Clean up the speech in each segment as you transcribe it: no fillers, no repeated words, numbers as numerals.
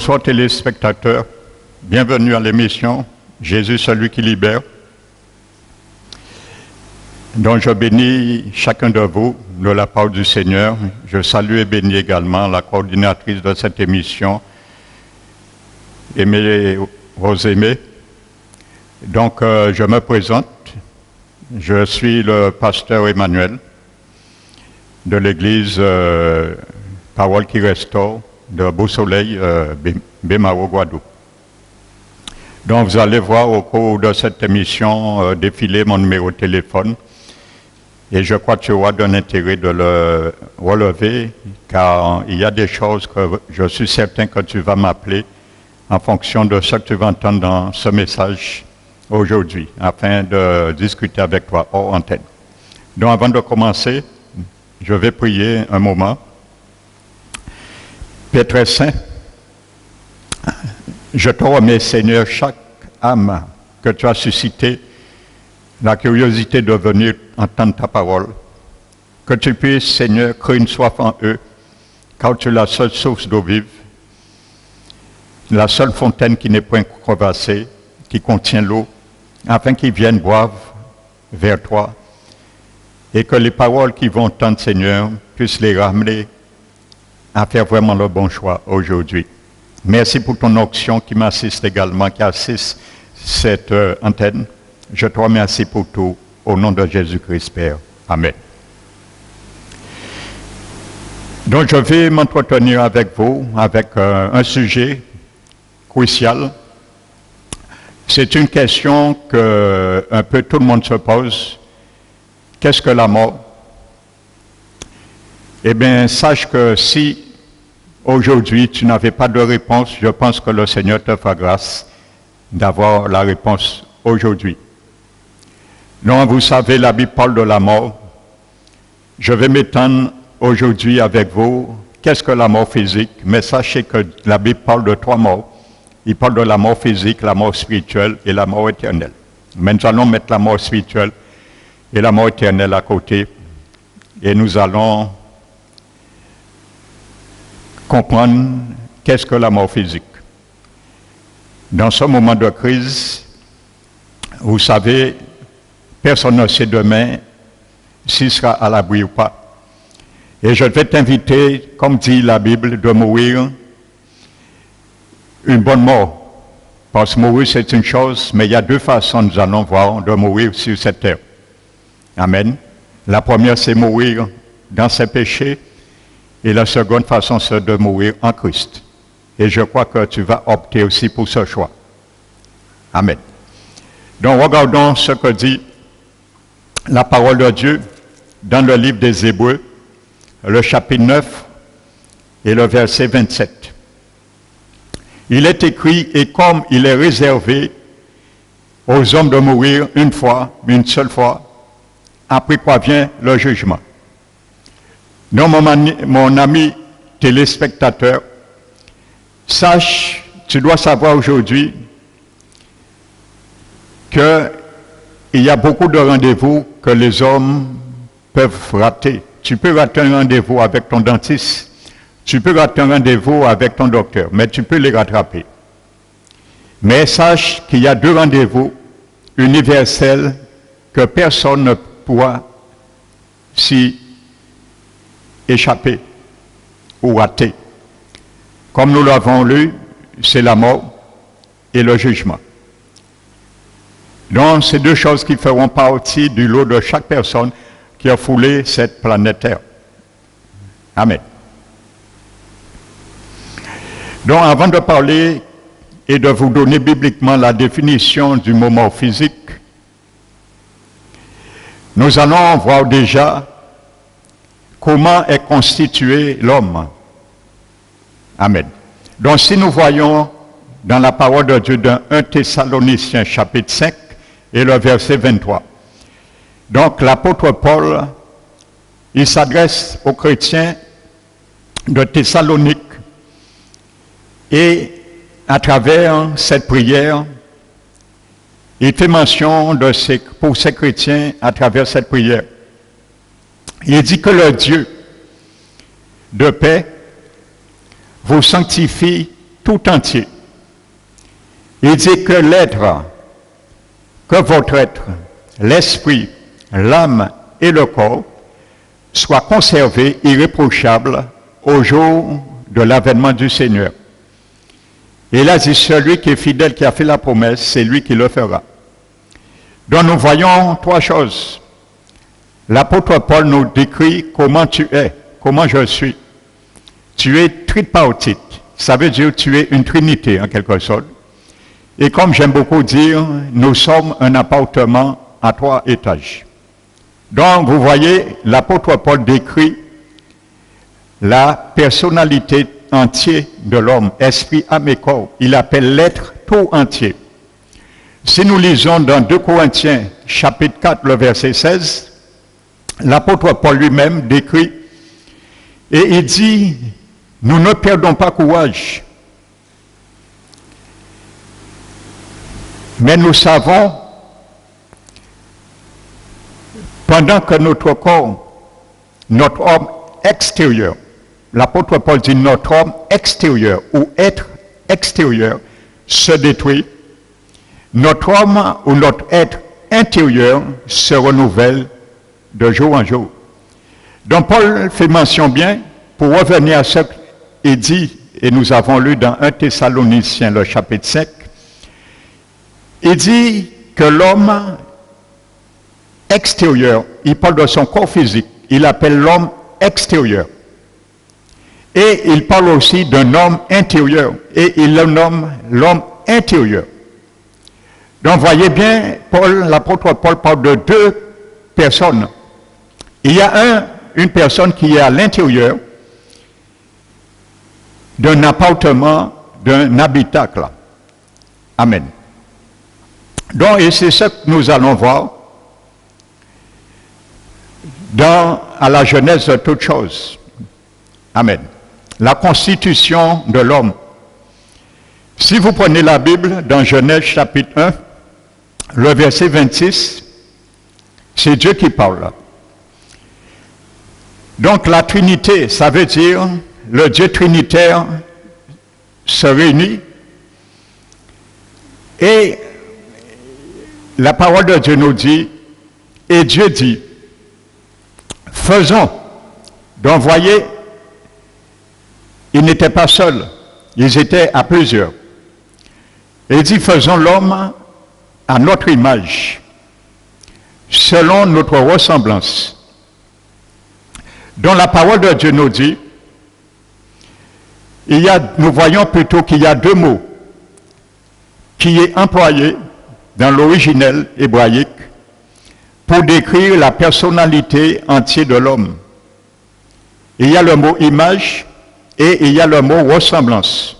Bonsoir téléspectateurs, bienvenue à l'émission Jésus, celui qui libère. Donc je bénis chacun de vous de la part du Seigneur. Je salue et bénis également la coordinatrice de cette émission, Aimée Rosemée. Donc je me présente, je suis le pasteur Emmanuel de l'église Parole qui restaure de Beau-Soleil, Bémaro, Guadeloupe. Donc vous allez voir au cours de cette émission défiler mon numéro de téléphone et je crois que tu auras d'un intérêt de le relever car il y a des choses que je suis certain que tu vas m'appeler en fonction de ce que tu vas entendre dans ce message aujourd'hui afin de discuter avec toi hors antenne. Donc avant de commencer, je vais prier un moment. Père très saint, je te remets, Seigneur, chaque âme que tu as suscité, la curiosité de venir entendre ta parole. Que tu puisses, Seigneur, créer une soif en eux, car tu es la seule source d'eau vive, la seule fontaine qui n'est point crevassée, qui contient l'eau, afin qu'ils viennent boire vers toi, et que les paroles qu'ils vont entendre, Seigneur, puissent les ramener à faire vraiment le bon choix aujourd'hui. Merci pour ton onction qui m'assiste également, qui assiste cette antenne. Je te remercie pour tout, au nom de Jésus-Christ, Père. Amen. Donc je vais m'entretenir avec vous, avec un sujet crucial. C'est une question que un peu tout le monde se pose. Qu'est-ce que la mort? Eh bien, sache que si aujourd'hui tu n'avais pas de réponse, je pense que le Seigneur te fera grâce d'avoir la réponse aujourd'hui. Non, vous savez, la Bible parle de la mort. Je vais m'étendre aujourd'hui avec vous. Qu'est-ce que la mort physique? Mais sachez que la Bible parle de trois morts. Il parle de la mort physique, la mort spirituelle et la mort éternelle. Mais nous allons mettre la mort spirituelle et la mort éternelle à côté. Et nous allons comprendre qu'est-ce que la mort physique. Dans ce moment de crise, vous savez, personne ne sait demain s'il sera à l'abri ou pas. Et je vais t'inviter, comme dit la Bible, de mourir une bonne mort. Parce que mourir c'est une chose, mais il y a deux façons, nous allons voir, de mourir sur cette terre. Amen. La première, c'est mourir dans ses péchés. Et la seconde façon, c'est de mourir en Christ. Et je crois que tu vas opter aussi pour ce choix. Amen. Donc, regardons ce que dit la parole de Dieu dans le livre des Hébreux, le chapitre 9 et le verset 27. Il est écrit, et comme il est réservé aux hommes de mourir une fois, une seule fois, après quoi vient le jugement. Non, mon ami téléspectateur, sache, tu dois savoir aujourd'hui qu'il y a beaucoup de rendez-vous que les hommes peuvent rater. Tu peux rater un rendez-vous avec ton dentiste, tu peux rater un rendez-vous avec ton docteur, mais tu peux les rattraper. Mais sache qu'il y a deux rendez-vous universels que personne ne pourra s'y échapper ou rater. Comme nous l'avons lu, c'est la mort et le jugement. Donc, c'est deux choses qui feront partie du lot de chaque personne qui a foulé cette planète Terre. Amen. Donc, avant de parler et de vous donner bibliquement la définition du mot mort physique, nous allons voir déjà comment est constitué l'homme. Amen. Donc si nous voyons dans la parole de Dieu dans 1 Thessaloniciens chapitre 5 et le verset 23. Donc l'apôtre Paul, il s'adresse aux chrétiens de Thessalonique et à travers cette prière, il fait mention pour ces chrétiens à travers cette prière. Il dit que le Dieu de paix vous sanctifie tout entier. Il dit que l'être, que votre être, l'esprit, l'âme et le corps soient conservés irréprochables au jour de l'avènement du Seigneur. Et là, dit celui qui est fidèle, qui a fait la promesse, c'est lui qui le fera. Donc nous voyons trois choses. L'apôtre Paul nous décrit comment tu es, comment je suis. Tu es tripartite, ça veut dire que tu es une trinité en quelque sorte. Et comme j'aime beaucoup dire, nous sommes un appartement à 3 étages. Donc vous voyez, l'apôtre Paul décrit la personnalité entière de l'homme, esprit, âme et corps. Il appelle l'être tout entier. Si nous lisons dans 2 Corinthiens, chapitre 4, le verset 16, l'apôtre Paul lui-même décrit, et il dit, nous ne perdons pas courage, mais nous savons, pendant que notre corps, notre homme extérieur, l'apôtre Paul dit notre homme extérieur ou être extérieur se détruit, notre homme ou notre être intérieur se renouvelle de jour en jour. Donc Paul fait mention bien, pour revenir à ce qu'il dit, et nous avons lu dans 1 Thessaloniciens, le chapitre 5, il dit que l'homme extérieur, il parle de son corps physique, il appelle l'homme extérieur. Et il parle aussi d'un homme intérieur, et il le nomme l'homme intérieur. Donc voyez bien, l'apôtre Paul parle de 2 personnes. Il y a une personne qui est à l'intérieur d'un appartement, d'un habitacle. Amen. Donc, et c'est ce que nous allons voir à la genèse de toutes choses. Amen. La constitution de l'homme. Si vous prenez la Bible dans Genèse chapitre 1, le verset 26, c'est Dieu qui parle. Donc la Trinité, ça veut dire le Dieu trinitaire se réunit et la parole de Dieu nous dit, et Dieu dit, faisons. Donc voyez, ils n'étaient pas seuls, ils étaient à plusieurs. Et il dit, faisons l'homme à notre image, selon notre ressemblance. Dans la parole de Dieu nous dit, nous voyons plutôt qu'il y a 2 mots qui est employé dans l'originel hébraïque pour décrire la personnalité entière de l'homme. Il y a le mot image et il y a le mot ressemblance.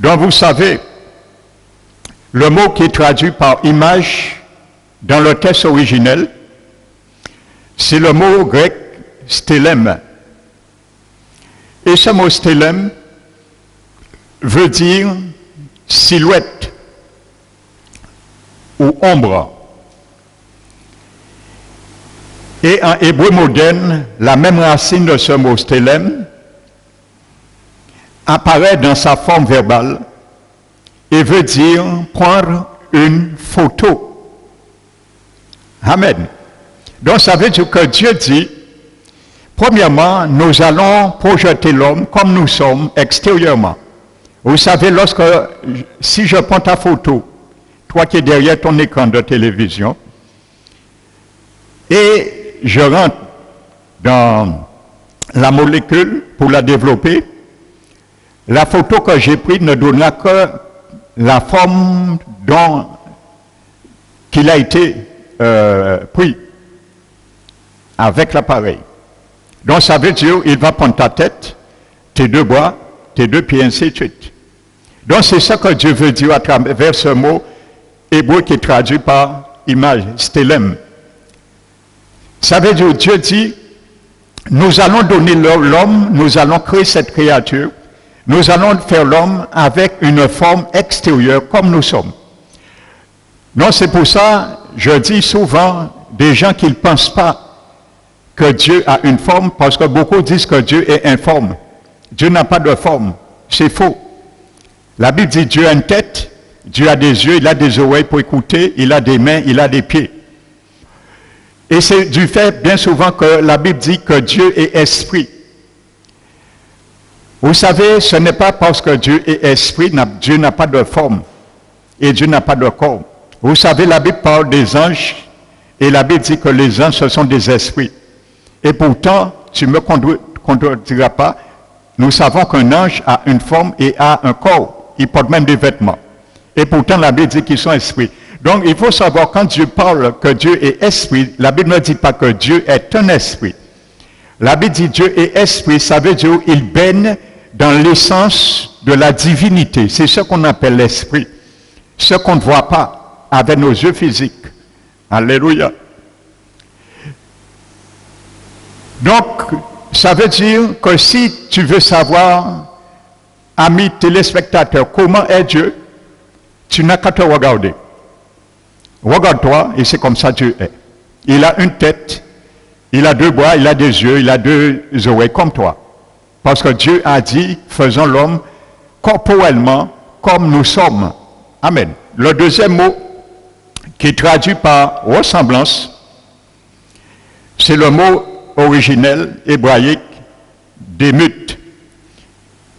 Donc vous savez, le mot qui est traduit par image dans le texte originel, c'est le mot grec stélème. Et ce mot stélème veut dire silhouette ou ombre. Et en hébreu moderne, la même racine de ce mot stélème apparaît dans sa forme verbale et veut dire prendre une photo. Amen. Donc ça veut dire que Dieu dit, premièrement, nous allons projeter l'homme comme nous sommes extérieurement. Vous savez, si je prends ta photo, toi qui es derrière ton écran de télévision, et je rentre dans la molécule pour la développer, la photo que j'ai prise ne donnera que la forme qu'il a été pris avec l'appareil. Donc ça veut dire il va prendre ta tête, tes 2 bras, tes 2 pieds, ainsi de suite. Donc c'est ça que Dieu veut dire à travers ce mot hébreu qui est traduit par image, stélème. Ça veut dire Dieu dit, nous allons donner l'homme, nous allons créer cette créature, nous allons faire l'homme avec une forme extérieure comme nous sommes. Donc c'est pour ça, je dis souvent, des gens qui ne pensent pas que Dieu a une forme, parce que beaucoup disent que Dieu est informe. Dieu n'a pas de forme. C'est faux. La Bible dit Dieu a une tête, Dieu a des yeux, il a des oreilles pour écouter, il a des mains, il a des pieds. Et c'est du fait bien souvent que la Bible dit que Dieu est esprit. Vous savez, ce n'est pas parce que Dieu est esprit, Dieu n'a pas de forme et Dieu n'a pas de corps. Vous savez, la Bible parle des anges et la Bible dit que les anges, ce sont des esprits. Et pourtant, tu ne me contrediras pas, nous savons qu'un ange a une forme et a un corps. Il porte même des vêtements. Et pourtant, la Bible dit qu'ils sont esprits. Donc, il faut savoir, quand Dieu parle que Dieu est esprit, la Bible ne dit pas que Dieu est un esprit. La Bible dit Dieu est esprit, ça veut dire qu'il baigne dans l'essence de la divinité. C'est ce qu'on appelle l'esprit. Ce qu'on ne voit pas avec nos yeux physiques. Alléluia. Donc, ça veut dire que si tu veux savoir, ami téléspectateur, comment est Dieu, tu n'as qu'à te regarder. Regarde-toi et c'est comme ça Dieu est. Il a une tête, il a deux bras, il a des yeux, il a deux oreilles comme toi. Parce que Dieu a dit, faisons l'homme corporellement comme nous sommes. Amen. Le deuxième mot qui est traduit par ressemblance, c'est le mot originel hébraïque démut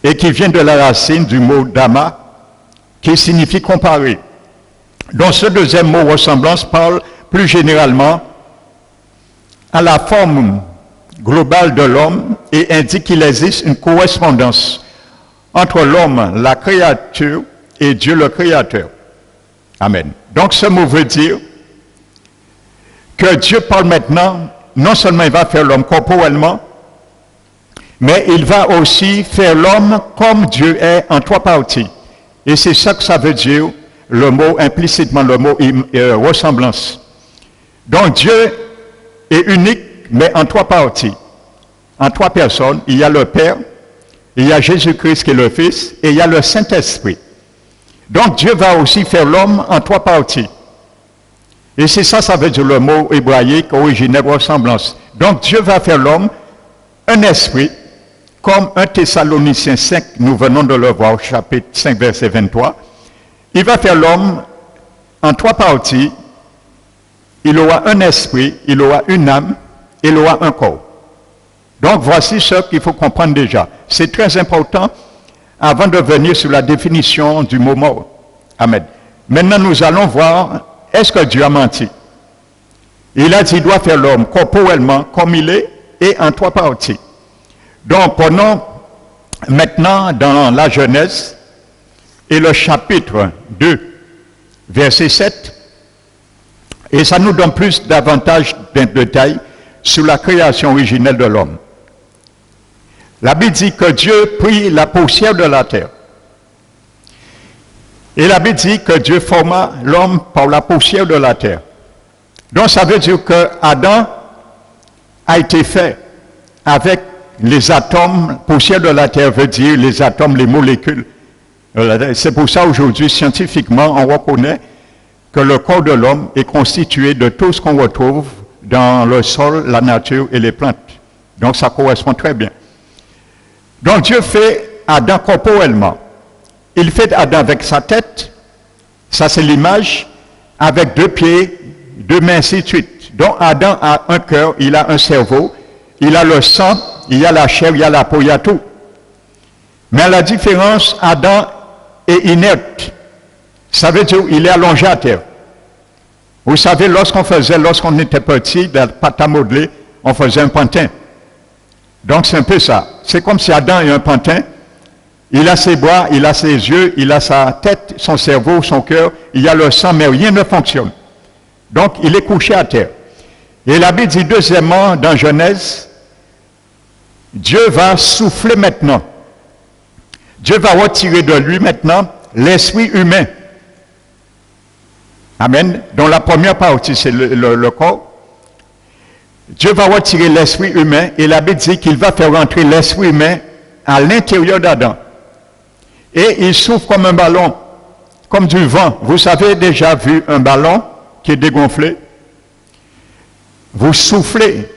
et qui vient de la racine du mot dama qui signifie comparer. Donc ce deuxième mot ressemblance parle plus généralement à la forme globale de l'homme et indique qu'il existe une correspondance entre l'homme, la créature, et Dieu le Créateur. Amen. Donc ce mot veut dire que Dieu parle maintenant, non seulement il va faire l'homme corporellement, mais il va aussi faire l'homme comme Dieu est en trois parties. Et c'est ça que ça veut dire, le mot, implicitement le mot ressemblance. Donc Dieu est unique, mais en trois parties. En trois personnes, il y a le Père, il y a Jésus-Christ qui est le Fils, et il y a le Saint-Esprit. Donc Dieu va aussi faire l'homme en trois parties. Et c'est ça, ça veut dire le mot hébraïque originel ressemblance. Donc Dieu va faire l'homme un esprit, comme 1 Thessaloniciens 5, nous venons de le voir au chapitre 5, verset 23. Il va faire l'homme en trois parties. Il aura un esprit, il aura une âme, il aura un corps. Donc voici ce qu'il faut comprendre déjà. C'est très important avant de venir sur la définition du mot mort. Amen. Maintenant, nous allons voir, est-ce que Dieu a menti? Il a dit qu'il doit faire l'homme corporellement comme il est et en trois parties. Donc, prenons maintenant dans la Genèse et le chapitre 2, verset 7, et ça nous donne plus davantage de détails sur la création originelle de l'homme. La Bible dit que Dieu prit la poussière de la terre. Et la Bible dit que Dieu forma l'homme par la poussière de la terre. Donc ça veut dire que Adam a été fait avec les atomes, poussière de la terre veut dire les atomes, les molécules. C'est pour ça aujourd'hui, scientifiquement, on reconnaît que le corps de l'homme est constitué de tout ce qu'on retrouve dans le sol, la nature et les plantes. Donc ça correspond très bien. Donc Dieu fait Adam corporellement. Il fait Adam avec sa tête, ça c'est l'image, avec deux pieds, deux mains, ainsi de suite. Donc Adam a un cœur, il a un cerveau, il a le sang, il y a la chair, il y a la peau, il y a tout. Mais à la différence, Adam est inerte. Ça veut dire qu'il est allongé à terre. Vous savez, lorsqu'on était petit, dans la pâte à modeler, on faisait un pantin. Donc c'est un peu ça. C'est comme si Adam est un pantin. Il a ses bras, il a ses yeux, il a sa tête, son cerveau, son cœur, il y a le sang, mais rien ne fonctionne. Donc il est couché à terre. Et la Bible dit deuxièmement, dans Genèse, Dieu va souffler maintenant. Dieu va retirer de lui maintenant l'esprit humain. Amen. Dans la première partie, c'est le corps. Dieu va retirer l'esprit humain et la Bible dit qu'il va faire rentrer l'esprit humain à l'intérieur d'Adam. Et il souffle comme un ballon, comme du vent. Vous avez déjà vu un ballon qui est dégonflé? Vous soufflez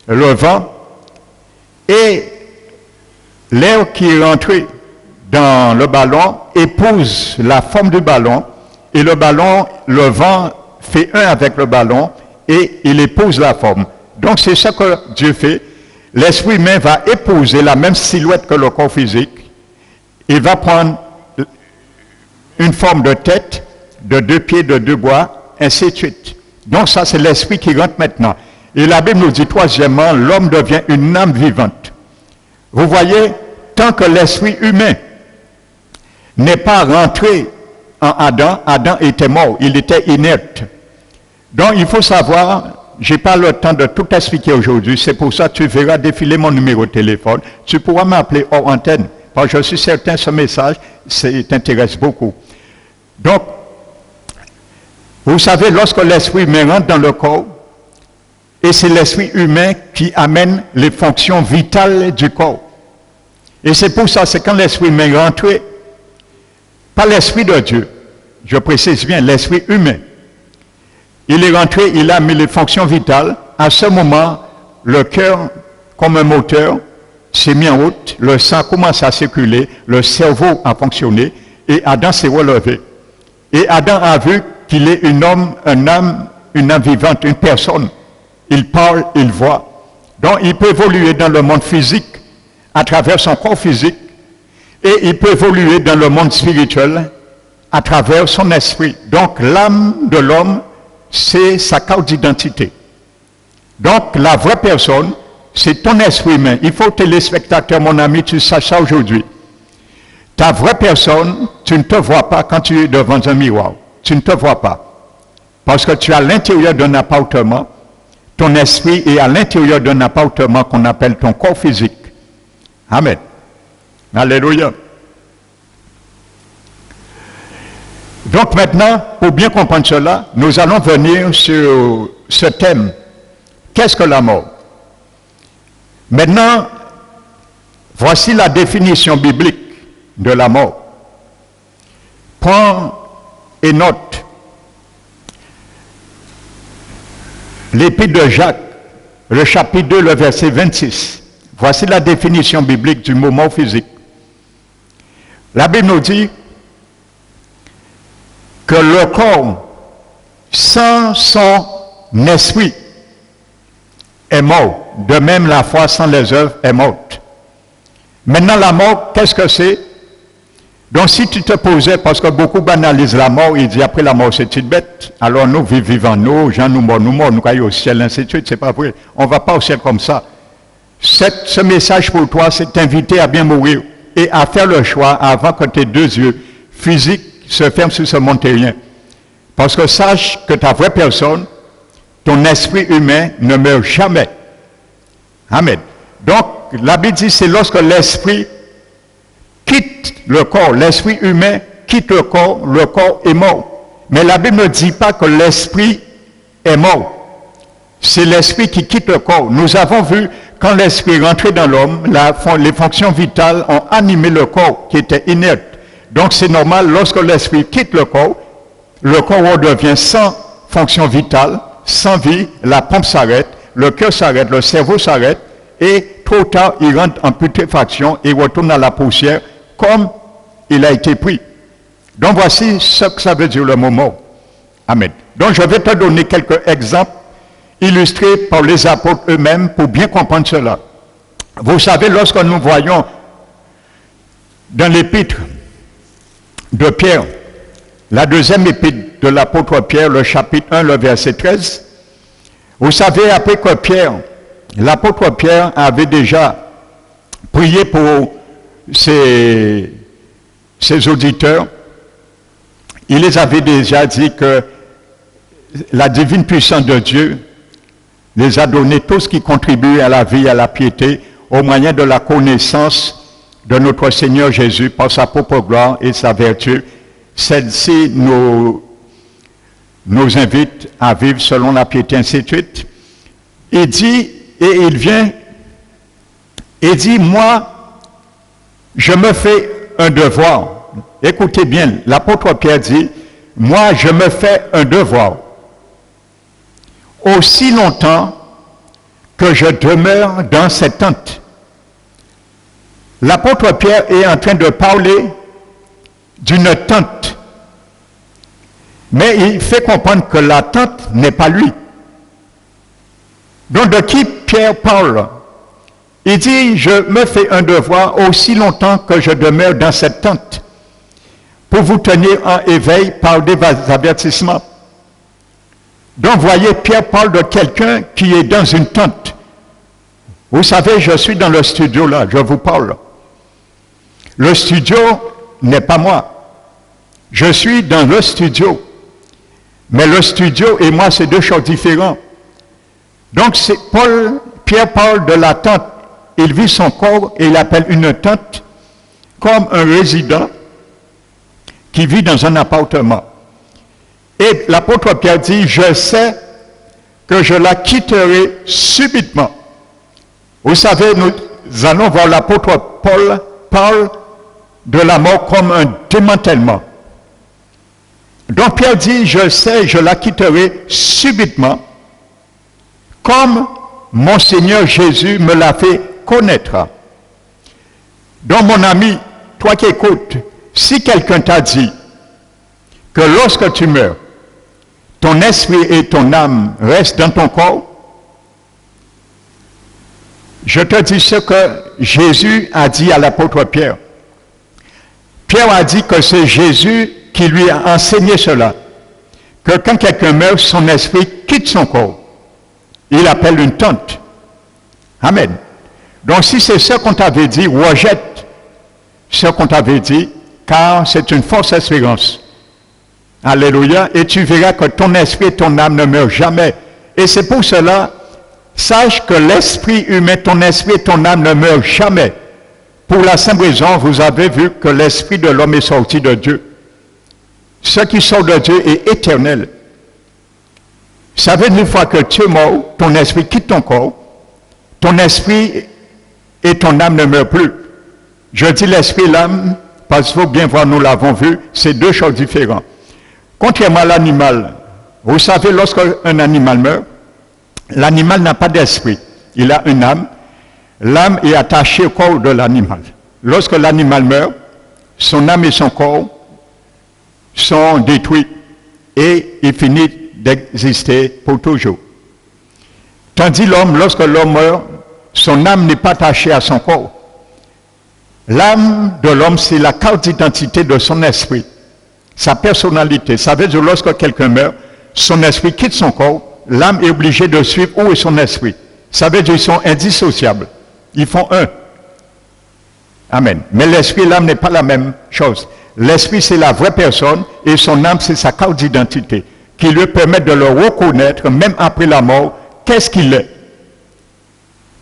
le vent et l'air qui est rentré dans le ballon épouse la forme du ballon et le ballon, le vent fait un avec le ballon et il épouse la forme. Donc c'est ce que Dieu fait. L'esprit humain va épouser la même silhouette que le corps physique. Il va prendre une forme de tête, de 2 pieds, de 2 bras, ainsi de suite. Donc ça c'est l'esprit qui rentre maintenant. Et la Bible nous dit troisièmement, l'homme devient une âme vivante. Vous voyez, tant que l'esprit humain n'est pas rentré en Adam, Adam était mort, il était inerte. Donc il faut savoir, je n'ai pas le temps de tout expliquer aujourd'hui, c'est pour ça que tu verras défiler mon numéro de téléphone, tu pourras m'appeler hors antenne, parce que je suis certain que ce message t'intéresse beaucoup. Donc, vous savez, lorsque l'esprit humain rentre dans le corps, et c'est l'esprit humain qui amène les fonctions vitales du corps. Et c'est pour ça, c'est quand l'esprit humain est rentré, pas l'esprit de Dieu, je précise bien, l'esprit humain. Il est rentré, il a mis les fonctions vitales. À ce moment, le cœur, comme un moteur, s'est mis en route, le sang commence à circuler, le cerveau a fonctionné, et Adam s'est relevé. Et Adam a vu qu'il est un homme, une âme vivante, une personne. Il parle, il voit. Donc il peut évoluer dans le monde physique, à travers son corps physique, et il peut évoluer dans le monde spirituel, à travers son esprit. Donc l'âme de l'homme, c'est sa carte d'identité. Donc la vraie personne, c'est ton esprit humain. Il faut, téléspectateur, mon ami, tu saches ça aujourd'hui. Ta vraie personne, tu ne te vois pas quand tu es devant un miroir. Tu ne te vois pas. Parce que tu es à l'intérieur d'un appartement, ton esprit est à l'intérieur d'un appartement qu'on appelle ton corps physique. Amen. Alléluia. Donc maintenant, pour bien comprendre cela, nous allons venir sur ce thème. Qu'est-ce que la mort? Maintenant, voici la définition biblique de la mort. Prends et note l'épître de Jacques, le chapitre 2, le verset 26. Voici la définition biblique du mot mort physique. La Bible nous dit que le corps, sans son esprit, est mort. De même, la foi sans les œuvres est morte. Maintenant, la mort, qu'est-ce que c'est? Donc, si tu te posais, parce que beaucoup banalisent la mort, ils disent après la mort, c'est une bête. Alors, nous vivons, nous, gens nous morts, nous caillons au ciel, ainsi de suite. C'est pas vrai. On ne va pas au ciel comme ça. Ce message pour toi, c'est t'inviter à bien mourir et à faire le choix avant que tes 2 yeux physiques se ferment sur ce monde terrien. Parce que sache que ta vraie personne, ton esprit humain ne meurt jamais. Amen. Donc, la Bible dit, c'est lorsque l'esprit quitte le corps, l'esprit humain quitte le corps est mort. Mais la Bible ne dit pas que l'esprit est mort. C'est l'esprit qui quitte le corps. Nous avons vu, quand l'esprit est rentré dans l'homme, les fonctions vitales ont animé le corps qui était inerte. Donc c'est normal, lorsque l'esprit quitte le corps redevient sans fonction vitale, sans vie, la pompe s'arrête, le cœur s'arrête, le cerveau s'arrête, et trop ou tard, il rentre en putréfaction et retourne à la poussière comme il a été pris. Donc voici ce que ça veut dire le mot mort. Amen. Donc je vais te donner quelques exemples illustrés par les apôtres eux-mêmes pour bien comprendre cela. Vous savez, lorsque nous voyons dans l'épître de Pierre, la deuxième épître de l'apôtre Pierre, le chapitre 1, le verset 13, vous savez, après que l'apôtre Pierre avait déjà prié pour ses auditeurs, il les avait déjà dit que la divine puissance de Dieu les a donné tout ce qui contribue à la vie et à la piété au moyen de la connaissance de notre Seigneur Jésus par sa propre gloire et sa vertu. Celle-ci nous invite à vivre selon la piété, ainsi de suite. Il dit, et il vient, et dit, moi, je me fais un devoir. Écoutez bien, l'apôtre Pierre dit, moi, je me fais un devoir. Aussi longtemps que je demeure dans cette tente. l'apôtre Pierre est en train de parler d'une tente. Mais il fait comprendre que la tente n'est pas lui. Donc de qui Pierre parle? Il dit, je me fais un devoir aussi longtemps que je demeure dans cette tente, pour vous tenir en éveil par des avertissements. Donc voyez, Pierre parle de quelqu'un qui est dans une tente. Vous savez, je suis dans le studio là, je vous parle. Le studio n'est pas moi. Je suis dans le studio. Mais le studio et moi, c'est deux choses différentes. Donc Pierre parle de la tente. Il vit son corps et il appelle une tente comme un résident qui vit dans un appartement. Et l'apôtre Pierre dit, je sais que je la quitterai subitement. Vous savez, nous allons voir l'apôtre Paul parle de la mort comme un démantèlement. Donc Pierre dit, je sais, je la quitterai subitement, comme mon Seigneur Jésus me l'a fait connaître. Donc mon ami, toi qui écoutes, si quelqu'un t'a dit que lorsque tu meurs, ton esprit et ton âme restent dans ton corps, je te dis ce que Jésus a dit à l'apôtre Pierre. Pierre a dit que c'est Jésus qui lui a enseigné cela, que quand quelqu'un meurt, son esprit quitte son corps. Il appelle une tente. Amen. Donc si c'est ce qu'on t'avait dit, rejette ce qu'on t'avait dit, car c'est une fausse espérance. Alléluia. Et tu verras que ton esprit et ton âme ne meurent jamais. Et c'est pour cela, sache que l'esprit humain, ton esprit et ton âme ne meurent jamais. Pour la simple raison, vous avez vu que l'esprit de l'homme est sorti de Dieu. Ce qui sort de Dieu est éternel. Ça veut dire une fois que tu es mort, ton esprit quitte ton corps, ton esprit et ton âme ne meurent plus. Je dis l'esprit et l'âme, parce qu'il faut bien voir, nous l'avons vu, c'est deux choses différentes. Contrairement à l'animal, vous savez, lorsqu'un animal meurt, l'animal n'a pas d'esprit, il a une âme. L'âme est attachée au corps de l'animal. Lorsque l'animal meurt, son âme et son corps sont détruits et il finit d'exister pour toujours. Tandis l'homme, lorsque l'homme meurt, son âme n'est pas attachée à son corps. L'âme de l'homme, c'est la carte d'identité de son esprit, sa personnalité. Ça veut dire que lorsque quelqu'un meurt, son esprit quitte son corps, l'âme est obligée de suivre où est son esprit. Ça veut dire qu'ils sont indissociables. Ils font un. Amen. Mais l'esprit et l'âme n'est pas la même chose. L'esprit, c'est la vraie personne et son âme, c'est sa carte d'identité qui lui permet de le reconnaître, même après la mort, qu'est-ce qu'il est.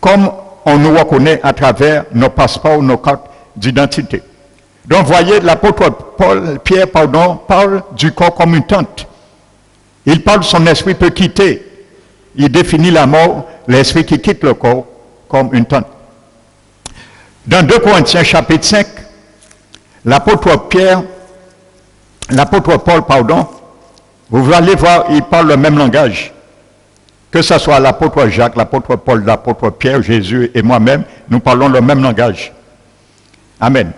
Comme on nous reconnaît à travers nos passeports, nos cartes d'identité. Donc, voyez, l'apôtre Pierre parle du corps comme une tente. Il parle de son esprit peut quitter. Il définit la mort, l'esprit qui quitte le corps, comme une tente. Dans 2 Corinthiens chapitre 5, l'apôtre Paul, vous allez voir, il parle le même langage. Que ce soit l'apôtre Jacques, l'apôtre Paul, l'apôtre Pierre, Jésus et moi-même, nous parlons le même langage. Amen.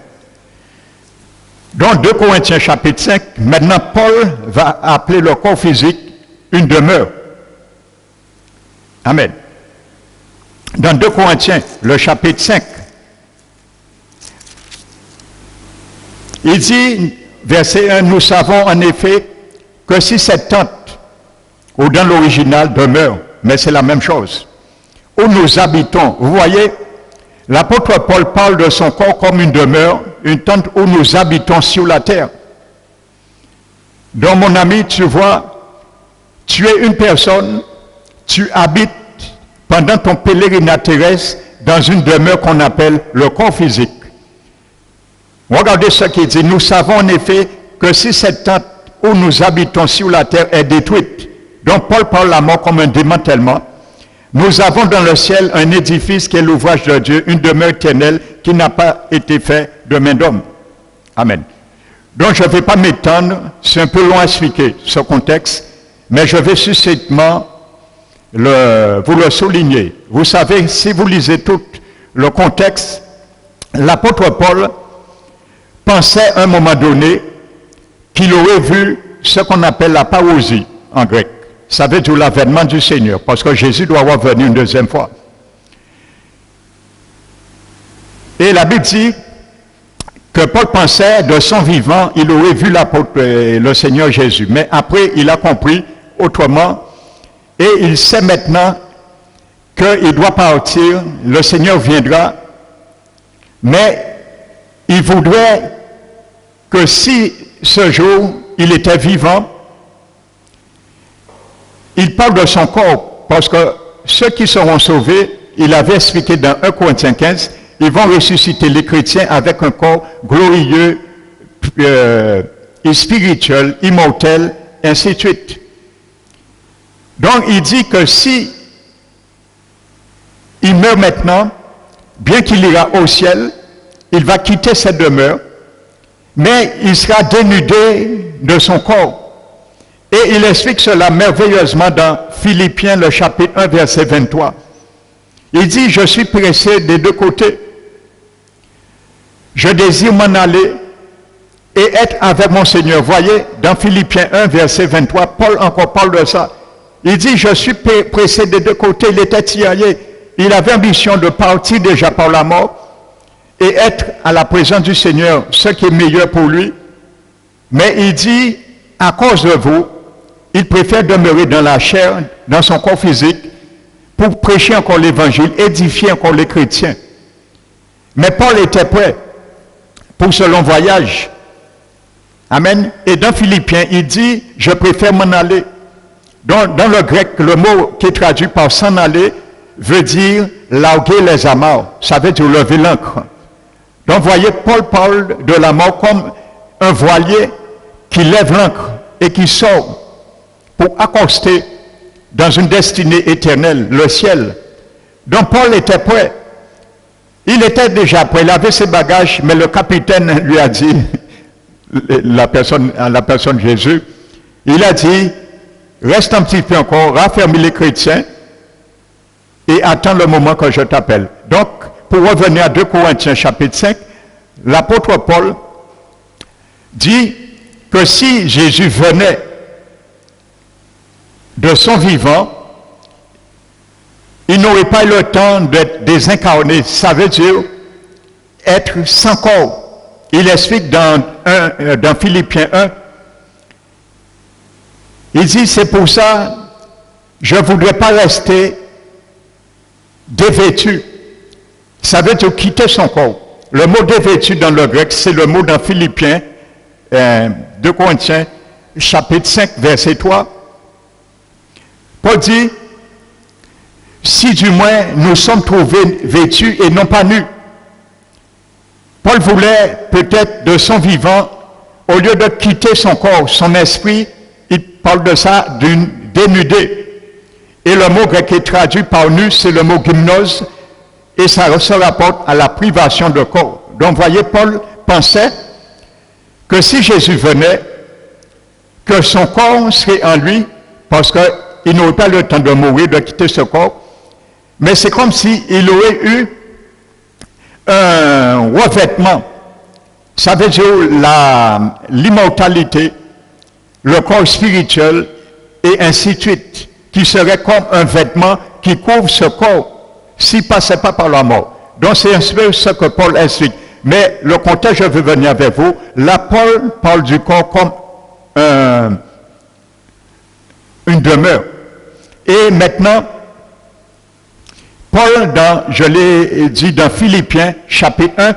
Dans 2 Corinthiens chapitre 5, maintenant Paul va appeler le corps physique une demeure. Amen. Dans 2 Corinthiens, le chapitre 5, il dit, verset 1, nous savons en effet que si cette tente, ou dans l'original, demeure, mais c'est la même chose, où nous habitons, vous voyez, l'apôtre Paul parle de son corps comme une demeure, une tente où nous habitons sur la terre. Donc mon ami, tu vois, tu es une personne, tu habites pendant ton pèlerinage terrestre dans une demeure qu'on appelle le corps physique. Regardez ce qu'il dit. Nous savons en effet que si cette tente où nous habitons sur la terre est détruite, donc Paul parle la mort comme un démantèlement, nous avons dans le ciel un édifice qui est l'ouvrage de Dieu, une demeure éternelle qui n'a pas été faite de main d'homme. Amen. Donc je ne vais pas m'étendre, c'est un peu long à expliquer ce contexte, mais je vais succinctement vous le souligner. Vous savez, si vous lisez tout le contexte, l'apôtre Paul pensait à un moment donné qu'il aurait vu ce qu'on appelle la parousie en grec. Ça veut dire l'avènement du Seigneur, parce que Jésus doit revenir une deuxième fois. Et la Bible dit que Paul pensait de son vivant, il aurait vu le Seigneur Jésus. Mais après, il a compris autrement et il sait maintenant qu'il doit partir, le Seigneur viendra, mais il voudrait que si ce jour il était vivant, il parle de son corps, parce que ceux qui seront sauvés, il avait expliqué dans 1 Corinthiens 15, ils vont ressusciter les chrétiens avec un corps glorieux et spirituel, immortel, ainsi de suite. Donc il dit que si il meurt maintenant, bien qu'il ira au ciel, il va quitter cette demeure, mais il sera dénudé de son corps. Et il explique cela merveilleusement dans Philippiens, le chapitre 1, verset 23. Il dit, je suis pressé des deux côtés. Je désire m'en aller et être avec mon Seigneur. Voyez, dans Philippiens 1, verset 23, Paul encore parle de ça. Il dit, je suis pressé des deux côtés. Il était tiraillé. Il avait ambition de partir déjà par la mort et être à la présence du Seigneur, ce qui est meilleur pour lui. Mais il dit, à cause de vous, il préfère demeurer dans la chair, dans son corps physique, pour prêcher encore l'évangile, édifier encore les chrétiens. Mais Paul était prêt pour ce long voyage. Amen. Et dans Philippiens, il dit, je préfère m'en aller. Dans le grec, le mot qui est traduit par s'en aller veut dire larguer les amarres. Ça veut dire lever l'ancre. Donc, voyez, Paul parle de la mort comme un voilier qui lève l'ancre et qui sort pour accoster dans une destinée éternelle, le ciel. Donc Paul était prêt. Il était déjà prêt, il avait ses bagages, mais le capitaine lui a dit, la personne Jésus, il a dit, reste un petit peu encore, raffermis les chrétiens et attends le moment que je t'appelle. Donc, pour revenir à 2 Corinthiens chapitre 5, l'apôtre Paul dit que si Jésus venait de son vivant, il n'aurait pas eu le temps d'être désincarné. Ça veut dire être sans corps. Il explique dans Philippiens 1, il dit, c'est pour ça, je ne voudrais pas rester dévêtu. Ça veut dire quitter son corps. Le mot dévêtu dans le grec, c'est le mot dans Philippiens, 2 Corinthiens, chapitre 5, verset 3. Paul dit, si du moins nous sommes trouvés vêtus et non pas nus. Paul voulait peut-être de son vivant, au lieu de quitter son corps, son esprit, il parle de ça d'une dénudée. Et le mot grec qui est traduit par nu, c'est le mot gymnos, et ça se rapporte à la privation de corps. Donc voyez, Paul pensait que si Jésus venait, que son corps serait en lui, parce qu'il n'aurait pas le temps de mourir, de quitter ce corps, mais c'est comme s'il aurait eu un revêtement. Ça veut dire l'immortalité, le corps spirituel, et ainsi de suite, qui serait comme un vêtement qui couvre ce corps, s'il ne passait pas par la mort. Donc c'est un peu ce que Paul explique. Mais le contexte, je veux venir avec vous, là Paul parle du corps comme une demeure. Et maintenant, Paul, je l'ai dit dans Philippiens, chapitre 1,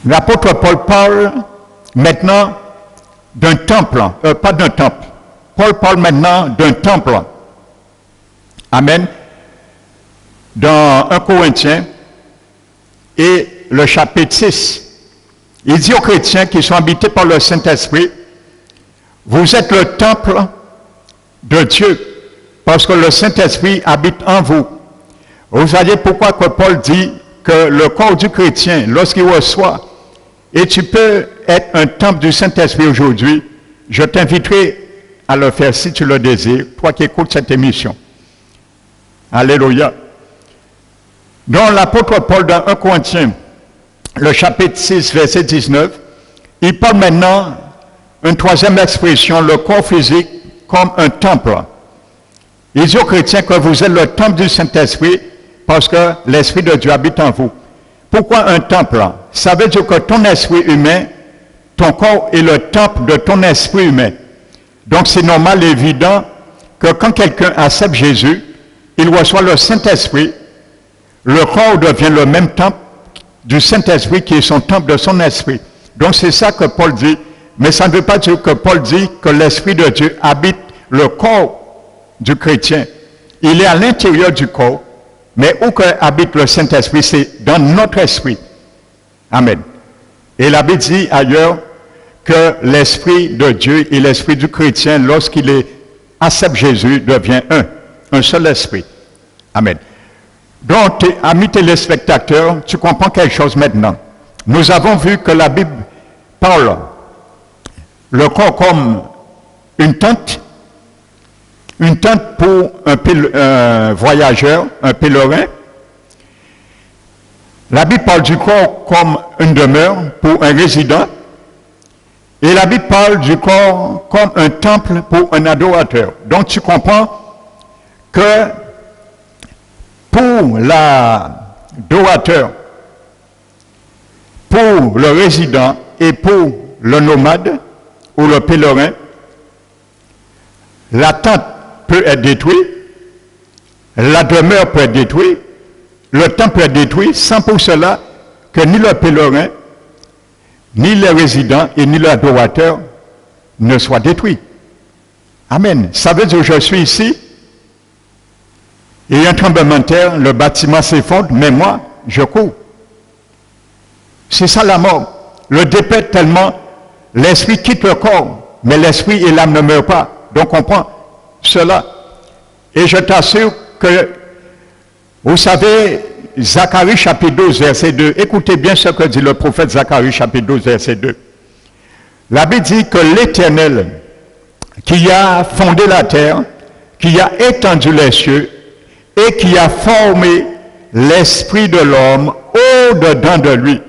l'apôtre Paul parle maintenant d'un temple, pas d'un temple. Paul parle maintenant d'un temple. Amen. Dans 1 Corinthiens et le chapitre 6, il dit aux chrétiens qui sont habités par le Saint-Esprit, vous êtes le temple de Dieu, parce que le Saint-Esprit habite en vous. Vous savez pourquoi que Paul dit que le corps du chrétien, lorsqu'il reçoit, et tu peux être un temple du Saint-Esprit aujourd'hui, je t'inviterai à le faire si tu le désires, toi qui écoutes cette émission. Alléluia. Dans l'apôtre Paul, dans 1 Corinthiens, le chapitre 6, verset 19, il parle maintenant une troisième expression, le corps physique comme un temple. Il dit aux chrétiens que vous êtes le temple du Saint-Esprit parce que l'Esprit de Dieu habite en vous. Pourquoi un temple? Ça veut dire que ton esprit humain, ton corps est le temple de ton esprit humain. Donc c'est normal et évident que quand quelqu'un accepte Jésus, il reçoit le Saint-Esprit, le corps devient le même temple du Saint-Esprit qui est son temple de son esprit. Donc c'est ça que Paul dit. Mais ça ne veut pas dire que Paul dit que l'Esprit de Dieu habite le corps du chrétien. Il est à l'intérieur du corps, mais où que habite le Saint-Esprit, c'est dans notre esprit. Amen. Et la Bible dit ailleurs que l'Esprit de Dieu et l'Esprit du chrétien, lorsqu'il accepte Jésus, devient un seul esprit. Amen. Donc, amis téléspectateurs, tu comprends quelque chose maintenant. Nous avons vu que la Bible parle le corps comme une tente pour un voyageur, un pèlerin. La Bible parle du corps comme une demeure pour un résident. Et la Bible parle du corps comme un temple pour un adorateur. Donc tu comprends que pour l'adorateur, pour le résident et pour le nomade ou le pèlerin, la tente peut être détruite, la demeure peut être détruite, le temple peut être détruit, sans pour cela que ni le pèlerin, ni le résident et ni l'adorateur ne soient détruits. Amen. Ça veut dire que je suis ici, et il y a un tremblement de terre, le bâtiment s'effondre, mais moi, je cours. C'est ça la mort. Le dépête tellement, l'esprit quitte le corps, mais l'esprit et l'âme ne meurent pas. Donc on comprend cela. Et je t'assure que, vous savez, Zacharie chapitre 12, verset 2, écoutez bien ce que dit le prophète Zacharie chapitre 12, verset 2. La Bible dit que l'Éternel, qui a fondé la terre, qui a étendu les cieux, et qui a formé l'esprit de l'homme au-dedans de lui,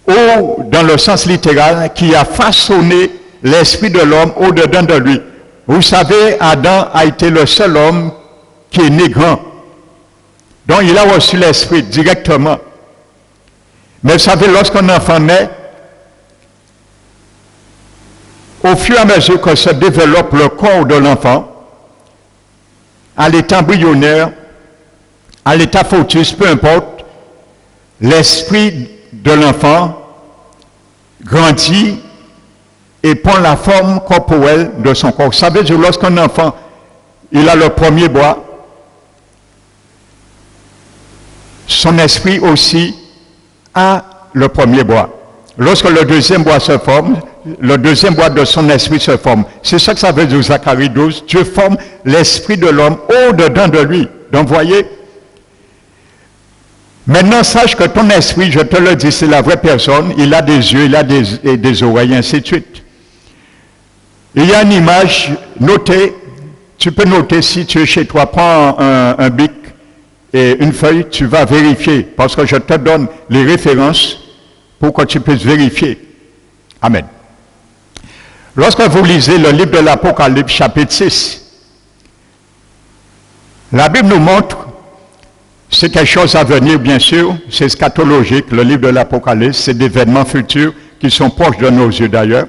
ou dans le sens littéral, qui a façonné l'esprit de l'homme au-dedans de lui. Vous savez, Adam a été le seul homme qui est né grand. Donc il a reçu l'esprit directement. Mais vous savez, lorsqu'un enfant naît, au fur et à mesure que se développe le corps de l'enfant, à l'état embryonnaire, à l'état fœtus, peu importe, l'esprit de l'enfant grandit et prend la forme corporelle de son corps. Ça veut dire lorsqu'un enfant, il a le premier bois, son esprit aussi a le premier bois. Lorsque le deuxième bois se forme, le deuxième bois de son esprit se forme. C'est ça que ça veut dire Zacharie 12. Dieu forme l'esprit de l'homme au-dedans de lui. Donc voyez, maintenant sache que ton esprit, je te le dis, c'est la vraie personne. Il a des yeux, il a des oreilles, ainsi de suite. Il y a une image notée. Tu peux noter si tu es chez toi. Prends un bic et une feuille, tu vas vérifier. Parce que je te donne les références pour que tu puisses vérifier. Amen. Lorsque vous lisez le livre de l'Apocalypse, chapitre 6, la Bible nous montre, c'est quelque chose à venir, bien sûr, c'est scatologique, le livre de l'Apocalypse, c'est des événements futurs qui sont proches de nos yeux d'ailleurs.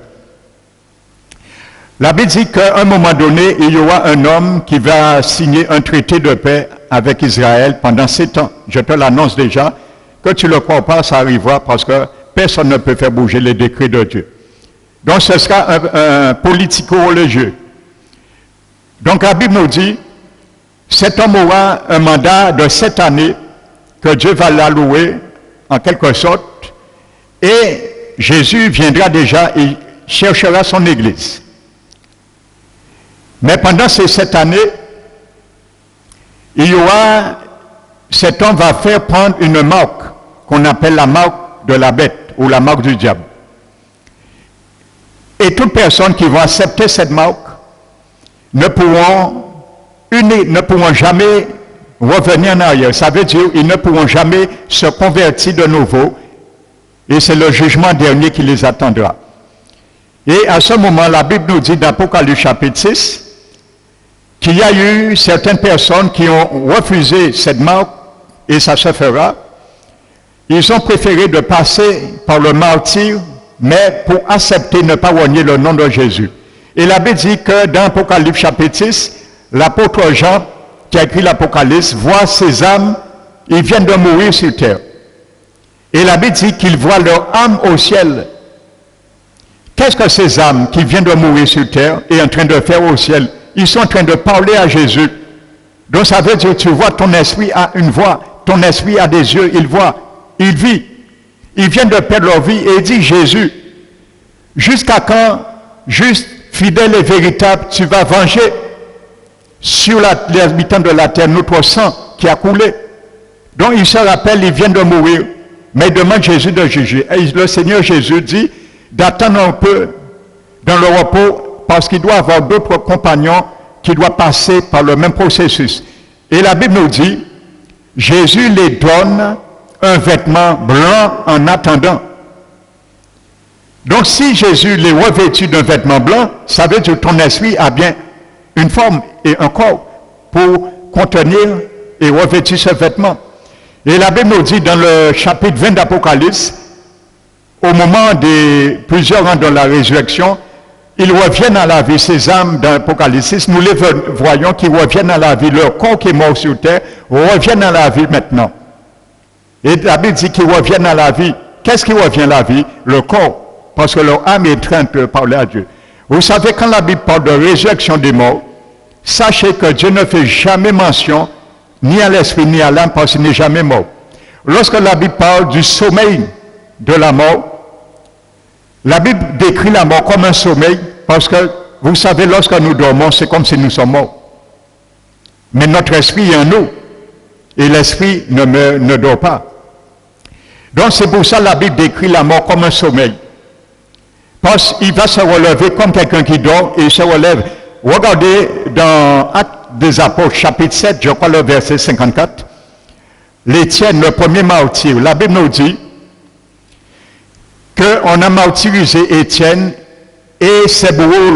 La Bible dit qu'à un moment donné, il y aura un homme qui va signer un traité de paix avec Israël pendant 7 ans. Je te l'annonce déjà, que tu ne le crois pas, ça arrivera parce que personne ne peut faire bouger les décrets de Dieu. Donc ce sera un politico-religieux. Donc la Bible nous dit, cet homme aura un mandat de 7 années que Dieu va l'allouer en quelque sorte et Jésus viendra déjà et cherchera son église. Mais pendant ces 7 années, il y aura, cet homme va faire prendre une marque qu'on appelle la marque de la bête ou la marque du diable. Et toutes personnes qui vont accepter cette marque ne pourront jamais revenir en arrière. Ça veut dire qu'ils ne pourront jamais se convertir de nouveau et c'est le jugement dernier qui les attendra. Et à ce moment, la Bible nous dit dans Apocalypse chapitre 6 qu'il y a eu certaines personnes qui ont refusé cette marque et ça se fera. Ils ont préféré de passer par le martyre, mais pour accepter, ne pas renier le nom de Jésus. Et la Bible dit que dans Apocalypse chapitre 6, l'apôtre Jean, qui a écrit l'Apocalypse, voit ces âmes, ils viennent de mourir sur terre. Et la Bible dit qu'ils voient leur âme au ciel. Qu'est-ce que ces âmes qui viennent de mourir sur terre et en train de faire au ciel? Ils sont en train de parler à Jésus. Donc ça veut dire, tu vois, ton esprit a une voix, ton esprit a des yeux, il voit, il vit. Ils viennent de perdre leur vie et il dit, Jésus, jusqu'à quand, juste, fidèle et véritable, tu vas venger sur les habitants de la terre notre sang qui a coulé. Donc ils se rappellent, ils viennent de mourir, mais ils demandent Jésus de juger. Et le Seigneur Jésus dit d'attendre un peu dans le repos parce qu'il doit avoir d'autres compagnons qui doivent passer par le même processus. Et la Bible nous dit, Jésus les donne un vêtement blanc en attendant. Donc si Jésus les revêtit d'un vêtement blanc, ça veut dire que ton esprit a bien une forme et un corps pour contenir et revêtir ce vêtement. Et la Bible nous dit dans le chapitre 20 d'Apocalypse, au moment des plusieurs ans de la résurrection, ils reviennent à la vie, ces âmes d'Apocalypse, nous les voyons qui reviennent à la vie, leur corps qui est mort sur terre, reviennent à la vie maintenant. Et la Bible dit qu'ils reviennent à la vie. Qu'est-ce qui revient à la vie? Le corps, parce que leur âme est en train de parler à Dieu. Vous savez, quand la Bible parle de résurrection des morts, sachez que Dieu ne fait jamais mention ni à l'esprit ni à l'âme parce qu'il n'est jamais mort. Lorsque la Bible parle du sommeil de la mort, la Bible décrit la mort comme un sommeil parce que, vous savez, lorsque nous dormons, c'est comme si nous sommes morts. Mais notre esprit est en nous et l'esprit ne dort pas. Donc c'est pour ça que la Bible décrit la mort comme un sommeil. Parce qu'il va se relever comme quelqu'un qui dort et il se relève. Regardez dans Actes des Apôtres, chapitre 7, je crois le verset 54. L'Étienne, le premier martyr, la Bible nous dit qu'on a martyrisé Étienne et ses bourreaux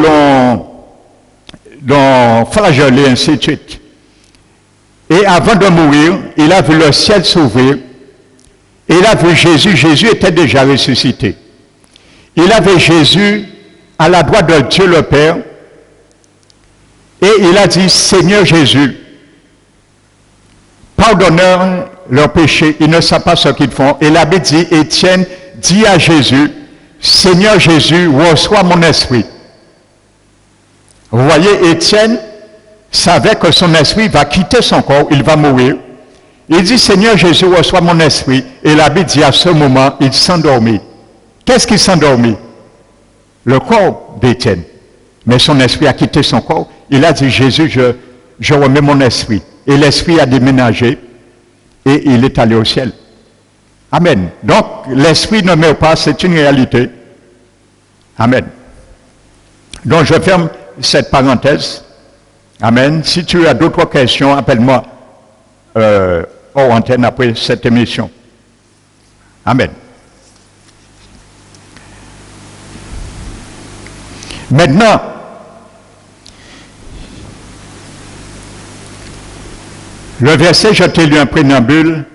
l'ont flagellé, ainsi de suite. Et avant de mourir, il a vu le ciel s'ouvrir et il a vu Jésus. Jésus était déjà ressuscité. Il avait Jésus à la droite de Dieu le Père et il a dit, Seigneur Jésus, pardonne leurs péchés, ils ne savent pas ce qu'ils font. Et la Bible dit, Étienne dit à Jésus, Seigneur Jésus, reçois mon esprit. Vous voyez, Étienne savait que son esprit va quitter son corps, il va mourir. Il dit, Seigneur Jésus, reçois mon esprit. Et la Bible dit, à ce moment, il s'endormit. Qu'est-ce qui s'endormit? Le corps d'Étienne. Mais son esprit a quitté son corps. Il a dit, Jésus, je remets mon esprit. Et l'esprit a déménagé et il est allé au ciel. Amen. Donc, l'esprit ne meurt pas, c'est une réalité. Amen. Donc, je ferme cette parenthèse. Amen. Si tu as d'autres questions, appelle-moi hors antenne après cette émission. Amen. Maintenant, le verset, je t'ai lu un préambule,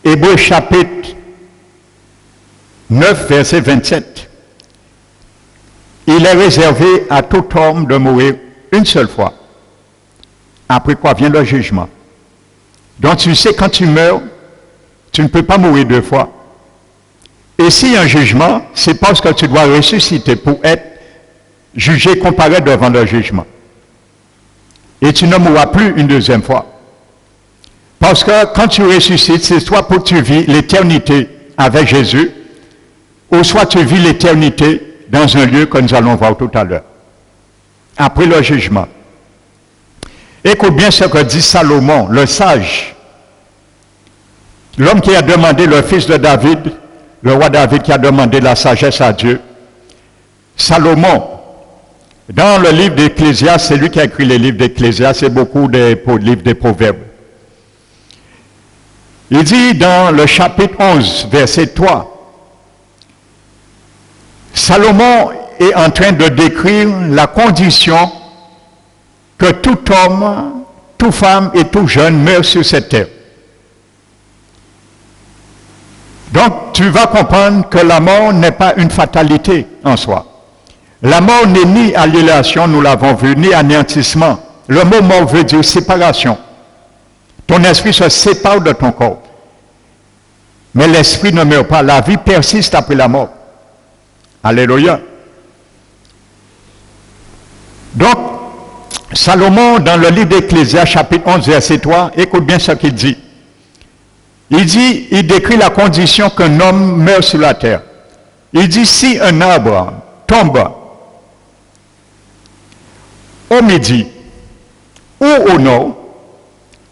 Hébreux chapitre 9, verset 27. Il est réservé à tout homme de mourir une seule fois. Après quoi vient le jugement. Donc tu sais, quand tu meurs, tu ne peux pas mourir deux fois. Et s'il y a un jugement, c'est parce que tu dois ressusciter pour être jugé, comparé devant le jugement. Et tu ne mourras plus une deuxième fois. Parce que quand tu ressuscites, c'est soit pour que tu vis l'éternité avec Jésus, ou soit tu vis l'éternité dans un lieu que nous allons voir tout à l'heure. Après le jugement. Écoute bien ce que dit Salomon, le sage. L'homme qui a demandé, le fils de David, le roi David qui a demandé la sagesse à Dieu. Salomon, Dans le livre d'Ecclésiaste, c'est lui qui a écrit les livres d'Ecclésiaste et beaucoup de livres des Proverbes. Il dit dans le chapitre 11, verset 3, Salomon est en train de décrire la condition que tout homme, toute femme et tout jeune meurt sur cette terre. Donc, tu vas comprendre que la mort n'est pas une fatalité en soi. La mort n'est ni annihilation, nous l'avons vu, ni anéantissement. Le mot mort veut dire séparation. Ton esprit se sépare de ton corps. Mais l'esprit ne meurt pas. La vie persiste après la mort. Alléluia. Donc, Salomon, dans le livre d'Ecclésiaste, chapitre 11, verset 3, écoute bien ce qu'il dit. Il décrit la condition qu'un homme meurt sur la terre. Il dit, si un arbre tombe au midi ou au nord,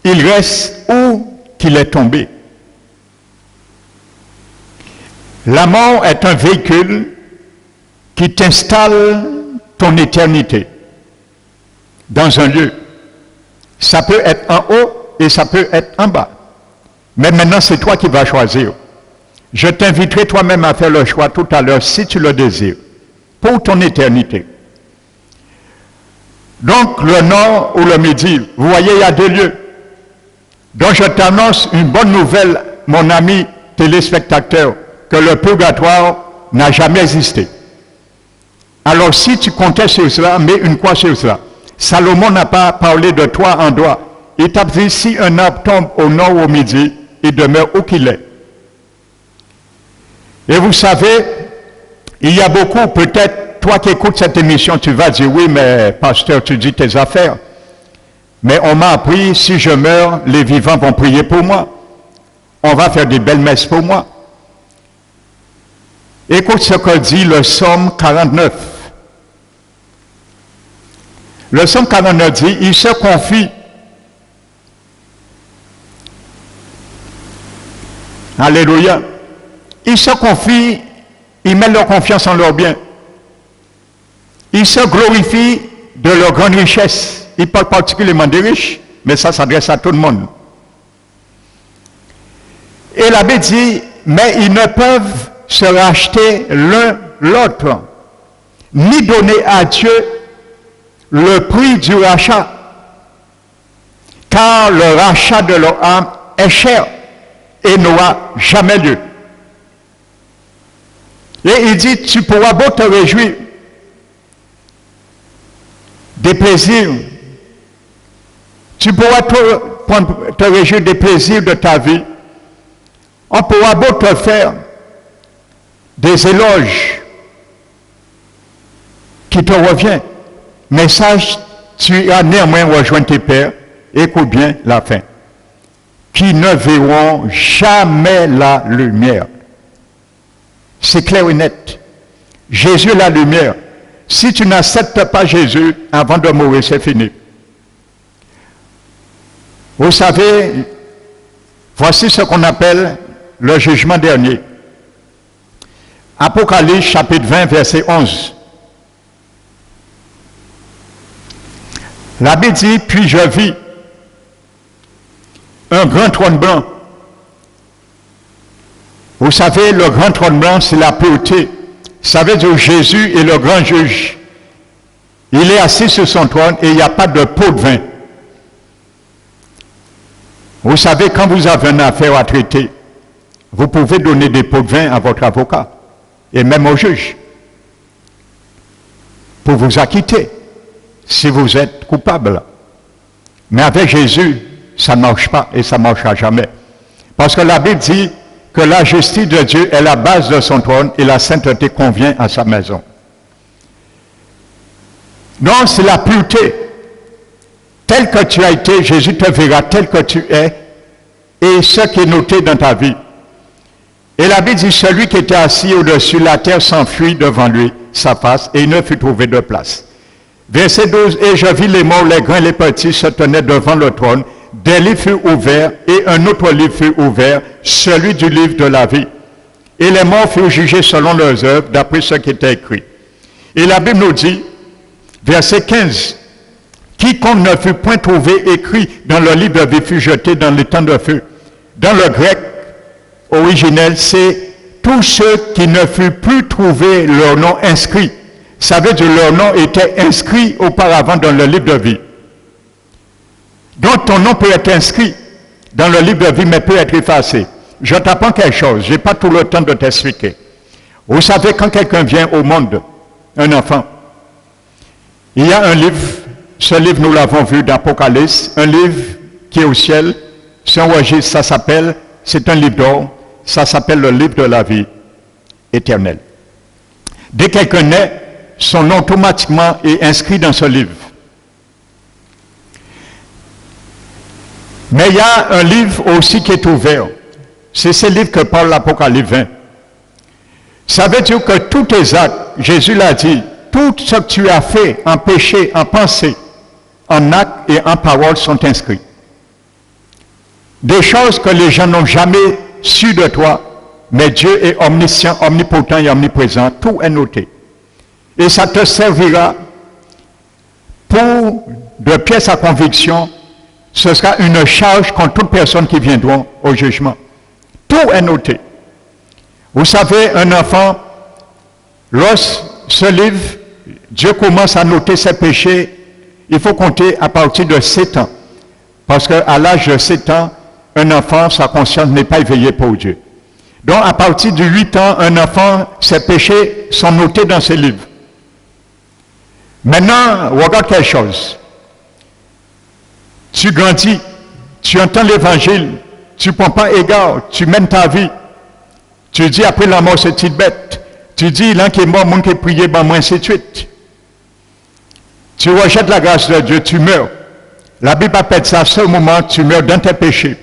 il reste où qu'il est tombé. La mort est un véhicule qui t'installe ton éternité dans un lieu. Ça peut être en haut et ça peut être en bas. Mais maintenant, c'est toi qui vas choisir. Je t'inviterai toi-même à faire le choix tout à l'heure, si tu le désires, pour ton éternité. Donc, le nord ou le midi, vous voyez, il y a deux lieux. Donc, je t'annonce une bonne nouvelle, mon ami téléspectateur, que le purgatoire n'a jamais existé. Alors, si tu comptais sur cela, mets une croix sur cela. Salomon n'a pas parlé de toi en droit. Il t'a dit, si un arbre tombe au nord ou au midi, il demeure où qu'il est. Et vous savez, il y a beaucoup, peut-être, toi qui écoutes cette émission, tu vas dire, oui, mais pasteur, tu dis tes affaires. Mais on m'a appris, si je meurs, les vivants vont prier pour moi. On va faire des belles messes pour moi. Écoute ce que dit le psaume 49. Le psaume 49 dit, il se confie. Alléluia. Ils se confient, ils mettent leur confiance en leur bien. Ils se glorifient de leur grande richesse. Ils parlent particulièrement des riches, mais ça s'adresse à tout le monde. Et la Bible dit, mais ils ne peuvent se racheter l'un l'autre, ni donner à Dieu le prix du rachat, car le rachat de leur âme est cher et n'aura jamais lieu. Et il dit, tu pourras beau te réjouir des plaisirs, tu pourras te réjouir des plaisirs de ta vie, on pourra beau te faire des éloges qui te reviennent, mais sache, tu as néanmoins rejoint tes pères, écoute bien la fin, qui ne verront jamais la lumière. C'est clair et net. Jésus est la lumière. Si tu n'acceptes pas Jésus avant de mourir, c'est fini. Vous savez, voici ce qu'on appelle le jugement dernier. Apocalypse chapitre 20, verset 11. La Bible dit, puis je vis un grand trône blanc. Vous savez, le grand trône blanc, c'est la pureté. Ça veut dire Jésus est le grand juge. Il est assis sur son trône et il n'y a pas de pot de vin. Vous savez, quand vous avez une affaire à traiter, vous pouvez donner des pots de vin à votre avocat et même au juge pour vous acquitter si vous êtes coupable. Mais avec Jésus, ça ne marche pas et ça ne marchera jamais. Parce que la Bible dit que la justice de Dieu est la base de son trône et la sainteté convient à sa maison. Donc, c'est la pureté. Tel que tu as été, Jésus te verra tel que tu es et ce qui est noté dans ta vie. Et la Bible dit, celui qui était assis au-dessus de la terre s'enfuit devant lui, sa face, et il ne fut trouvé de place. Verset 12, et je vis les morts, les grands, les petits se tenaient devant le trône. Des livres furent ouverts, et un autre livre fut ouvert, celui du livre de la vie. Et les morts furent jugés selon leurs œuvres, d'après ce qui était écrit. Et la Bible nous dit, Verset 15. Quiconque ne fut point trouvé écrit dans le livre de vie fut jeté dans les temps de feu. Dans le grec originel, c'est tous ceux qui ne furent plus trouvés leur nom inscrit. Ça veut dire que leur nom était inscrit auparavant dans le livre de vie. Donc ton nom peut être inscrit dans le livre de vie, mais peut être effacé. Je t'apprends quelque chose, je n'ai pas tout le temps de t'expliquer. Vous savez, quand quelqu'un vient au monde, un enfant, il y a un livre, ce livre nous l'avons vu d'Apocalypse, un livre qui est au ciel, c'est un registre, ça s'appelle, c'est un livre d'or, ça s'appelle le livre de la vie éternelle. Dès que quelqu'un naît, son nom automatiquement est inscrit dans ce livre. Mais il y a un livre aussi qui est ouvert. C'est ce livre que parle l'Apocalypse 20. Ça veut dire que tous tes actes, Jésus l'a dit, tout ce que tu as fait en péché, en pensée, en acte et en parole sont inscrits. Des choses que les gens n'ont jamais su de toi, mais Dieu est omniscient, omnipotent et omniprésent, tout est noté. Et ça te servira pour, de pièce à conviction, ce sera une charge contre toute personne qui viendra au jugement. Tout est noté. Vous savez, un enfant, lorsque ce livre, Dieu commence à noter ses péchés, il faut compter à partir de 7 ans. Parce qu'à l'âge de 7 ans, un enfant, sa conscience n'est pas éveillée pour Dieu. Donc à partir de 8 ans, un enfant, ses péchés sont notés dans ce livre. Maintenant, regarde quelque chose. Tu grandis, tu entends l'évangile, tu ne prends pas égard, tu mènes ta vie. Tu dis après la mort, c'est petite bête. Tu dis, l'un qui est mort, mon qui est prié, ben moi, ainsi de suite. Tu rejettes la grâce de Dieu, tu meurs. La Bible appelle ça, à ce moment, tu meurs dans tes péchés.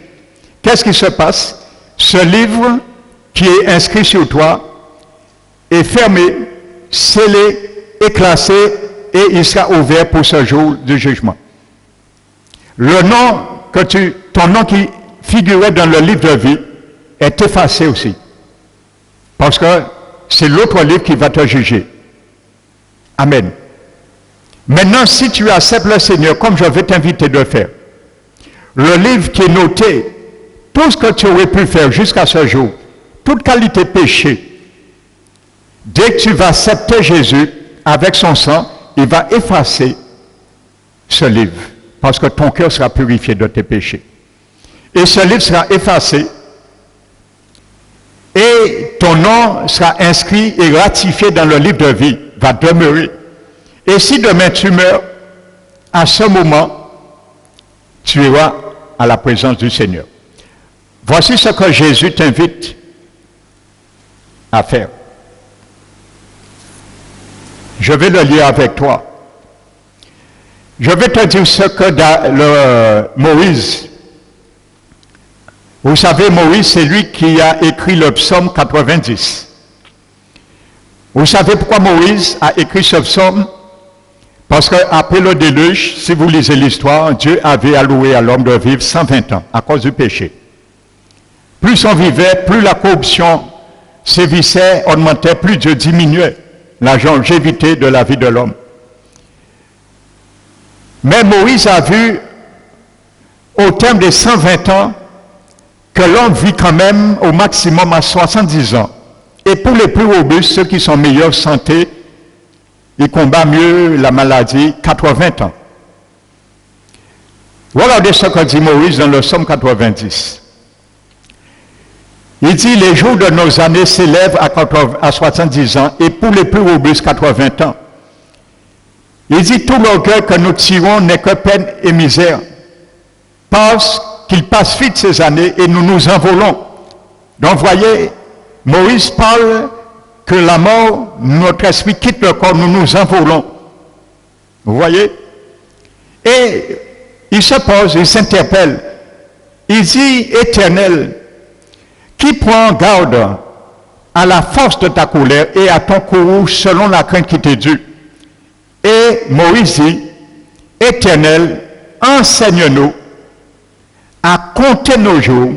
Qu'est-ce qui se passe? Ce livre qui est inscrit sur toi est fermé, scellé et classé, et il sera ouvert pour ce jour du jugement. Le nom ton nom qui figurait dans le livre de vie est effacé aussi. Parce que c'est l'autre livre qui va te juger. Amen. Maintenant, si tu acceptes le Seigneur, comme je vais t'inviter de faire, le livre qui est noté, tout ce que tu aurais pu faire jusqu'à ce jour, toute qualité péché, dès que tu vas accepter Jésus avec son sang, il va effacer ce livre, parce que ton cœur sera purifié de tes péchés. Et ce livre sera effacé, et ton nom sera inscrit et ratifié dans le livre de vie, va demeurer. Et si demain tu meurs, à ce moment, tu iras à la présence du Seigneur. Voici ce que Jésus t'invite à faire. Je vais le lire avec toi. Je vais te dire ce que Moïse, vous savez, Moïse, c'est lui qui a écrit le psaume 90. Vous savez pourquoi Moïse a écrit ce psaume? Parce qu'après le déluge, si vous lisez l'histoire, Dieu avait alloué à l'homme de vivre 120 ans à cause du péché. Plus on vivait, plus la corruption sévissait, augmentait, plus Dieu diminuait la longévité de la vie de l'homme. Mais Moïse a vu, au terme des 120 ans, que l'homme vit quand même au maximum à 70 ans. Et pour les plus robustes, ceux qui sont en meilleure santé, ils combattent mieux la maladie, 80 ans. Regardez ce que dit Moïse dans le psaume 90. Il dit, les jours de nos années s'élèvent à 70 ans, et pour les plus robustes, 80 ans. Il dit, tout l'orgueil que nous tirons n'est que peine et misère, parce qu'il passe vite ces années et nous nous envolons. Donc, voyez, Moïse parle que la mort, notre esprit quitte le corps, nous nous envolons. Vous voyez? Et il se pose, il s'interpelle. Il dit, Éternel, qui prend garde à la force de ta colère et à ton courroux selon la crainte qui t'est due. Et Moïse dit, Éternel, enseigne-nous à compter nos jours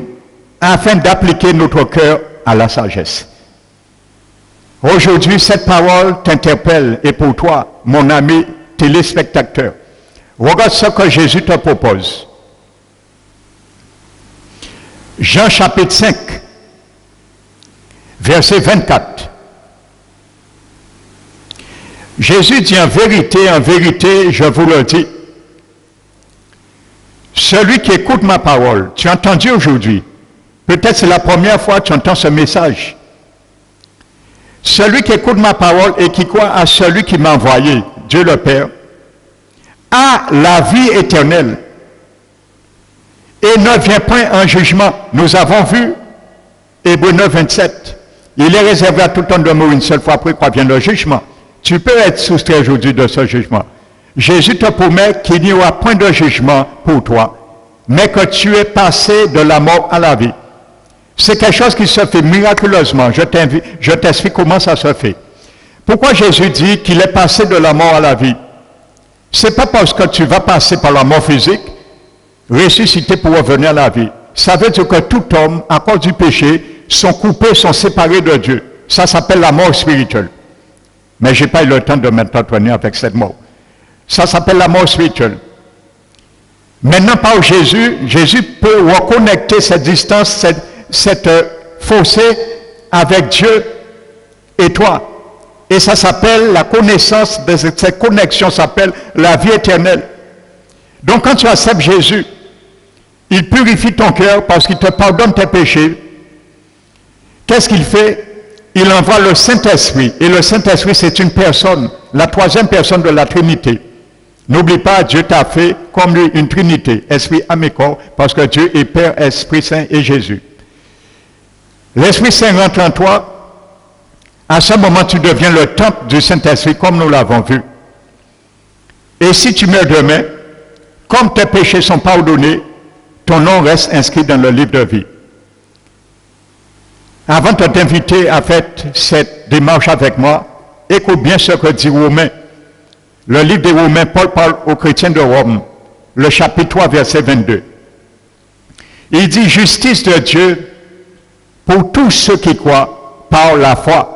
afin d'appliquer notre cœur à la sagesse. Aujourd'hui, cette parole t'interpelle et pour toi, mon ami, téléspectateur. Regarde ce que Jésus te propose. Jean chapitre 5, verset 24. Jésus dit en vérité, je vous le dis, celui qui écoute ma parole, tu as entendu aujourd'hui, peut-être c'est la première fois que tu entends ce message. Celui qui écoute ma parole et qui croit à celui qui m'a envoyé, Dieu le Père, a la vie éternelle et ne vient point en jugement. Nous avons vu Hébreux 9, 27. Il est réservé à tout homme de mourir une seule fois après qu'il vienne le jugement. Tu peux être soustrait aujourd'hui de ce jugement. Jésus te promet qu'il n'y aura point de jugement pour toi, mais que tu es passé de la mort à la vie. C'est quelque chose qui se fait miraculeusement. Je t'explique comment ça se fait. Pourquoi Jésus dit qu'il est passé de la mort à la vie? Ce n'est pas parce que tu vas passer par la mort physique, ressusciter pour revenir à la vie. Ça veut dire que tout homme, à cause du péché, sont coupés, sont séparés de Dieu. Ça s'appelle la mort spirituelle. Mais je n'ai pas eu le temps de m'entretenir avec cette mort. Ça s'appelle la mort spirituelle. Maintenant, par Jésus, Jésus peut reconnecter cette distance, cette fossé avec Dieu et toi. Et ça s'appelle la connaissance de cette connexion, s'appelle la vie éternelle. Donc quand tu acceptes Jésus, il purifie ton cœur parce qu'il te pardonne tes péchés. Qu'est-ce qu'il fait? Il envoie le Saint-Esprit. Et le Saint-Esprit, c'est une personne, la troisième personne de la Trinité. N'oublie pas, Dieu t'a fait comme lui une Trinité, Esprit, âme et corps, parce que Dieu est Père, Esprit Saint et Jésus. L'Esprit Saint rentre en toi. À ce moment, tu deviens le temple du Saint-Esprit, comme nous l'avons vu. Et si tu meurs demain, comme tes péchés sont pardonnés, ton nom reste inscrit dans le livre de vie. Avant de t'inviter à faire cette démarche avec moi, écoute bien ce que dit Romains. Le livre des Romains, Paul parle aux chrétiens de Rome, le chapitre 3, verset 22. Il dit, justice de Dieu pour tous ceux qui croient par la foi.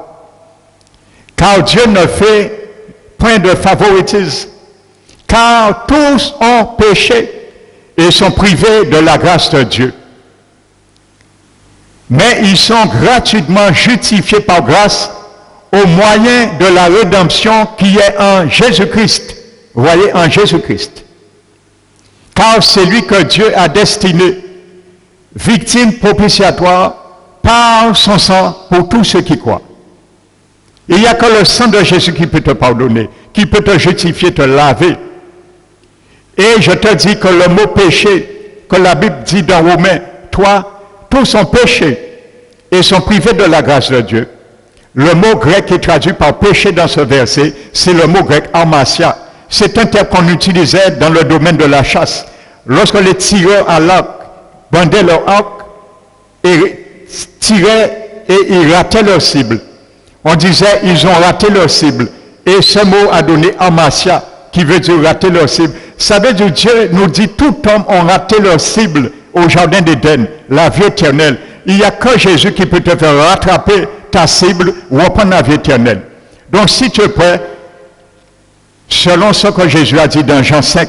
Car Dieu ne fait point de favoritisme, car tous ont péché et sont privés de la grâce de Dieu. Mais ils sont gratuitement justifiés par grâce au moyen de la rédemption qui est en Jésus-Christ. Vous voyez, en Jésus-Christ. Car c'est lui que Dieu a destiné, victime propitiatoire, par son sang pour tous ceux qui croient. Il n'y a que le sang de Jésus qui peut te pardonner, qui peut te justifier, te laver. Et je te dis que le mot péché, que la Bible dit dans Romains, toi, tous ont péché et sont privés de la grâce de Dieu. Le mot grec qui est traduit par péché dans ce verset, c'est le mot grec amasia. C'est un terme qu'on utilisait dans le domaine de la chasse. Lorsque les tireurs à l'arc bandaient leur arc et tiraient et ils rataient leur cible. On disait, ils ont raté leur cible. Et ce mot a donné amasia, qui veut dire rater leur cible. Ça veut dire, Dieu nous dit, tout homme a raté leur cible au jardin d'Éden, la vie éternelle. Il n'y a que Jésus qui peut te faire rattraper ta cible ou reprendre la vie éternelle. Donc, si tu es prêt, selon ce que Jésus a dit dans Jean 5,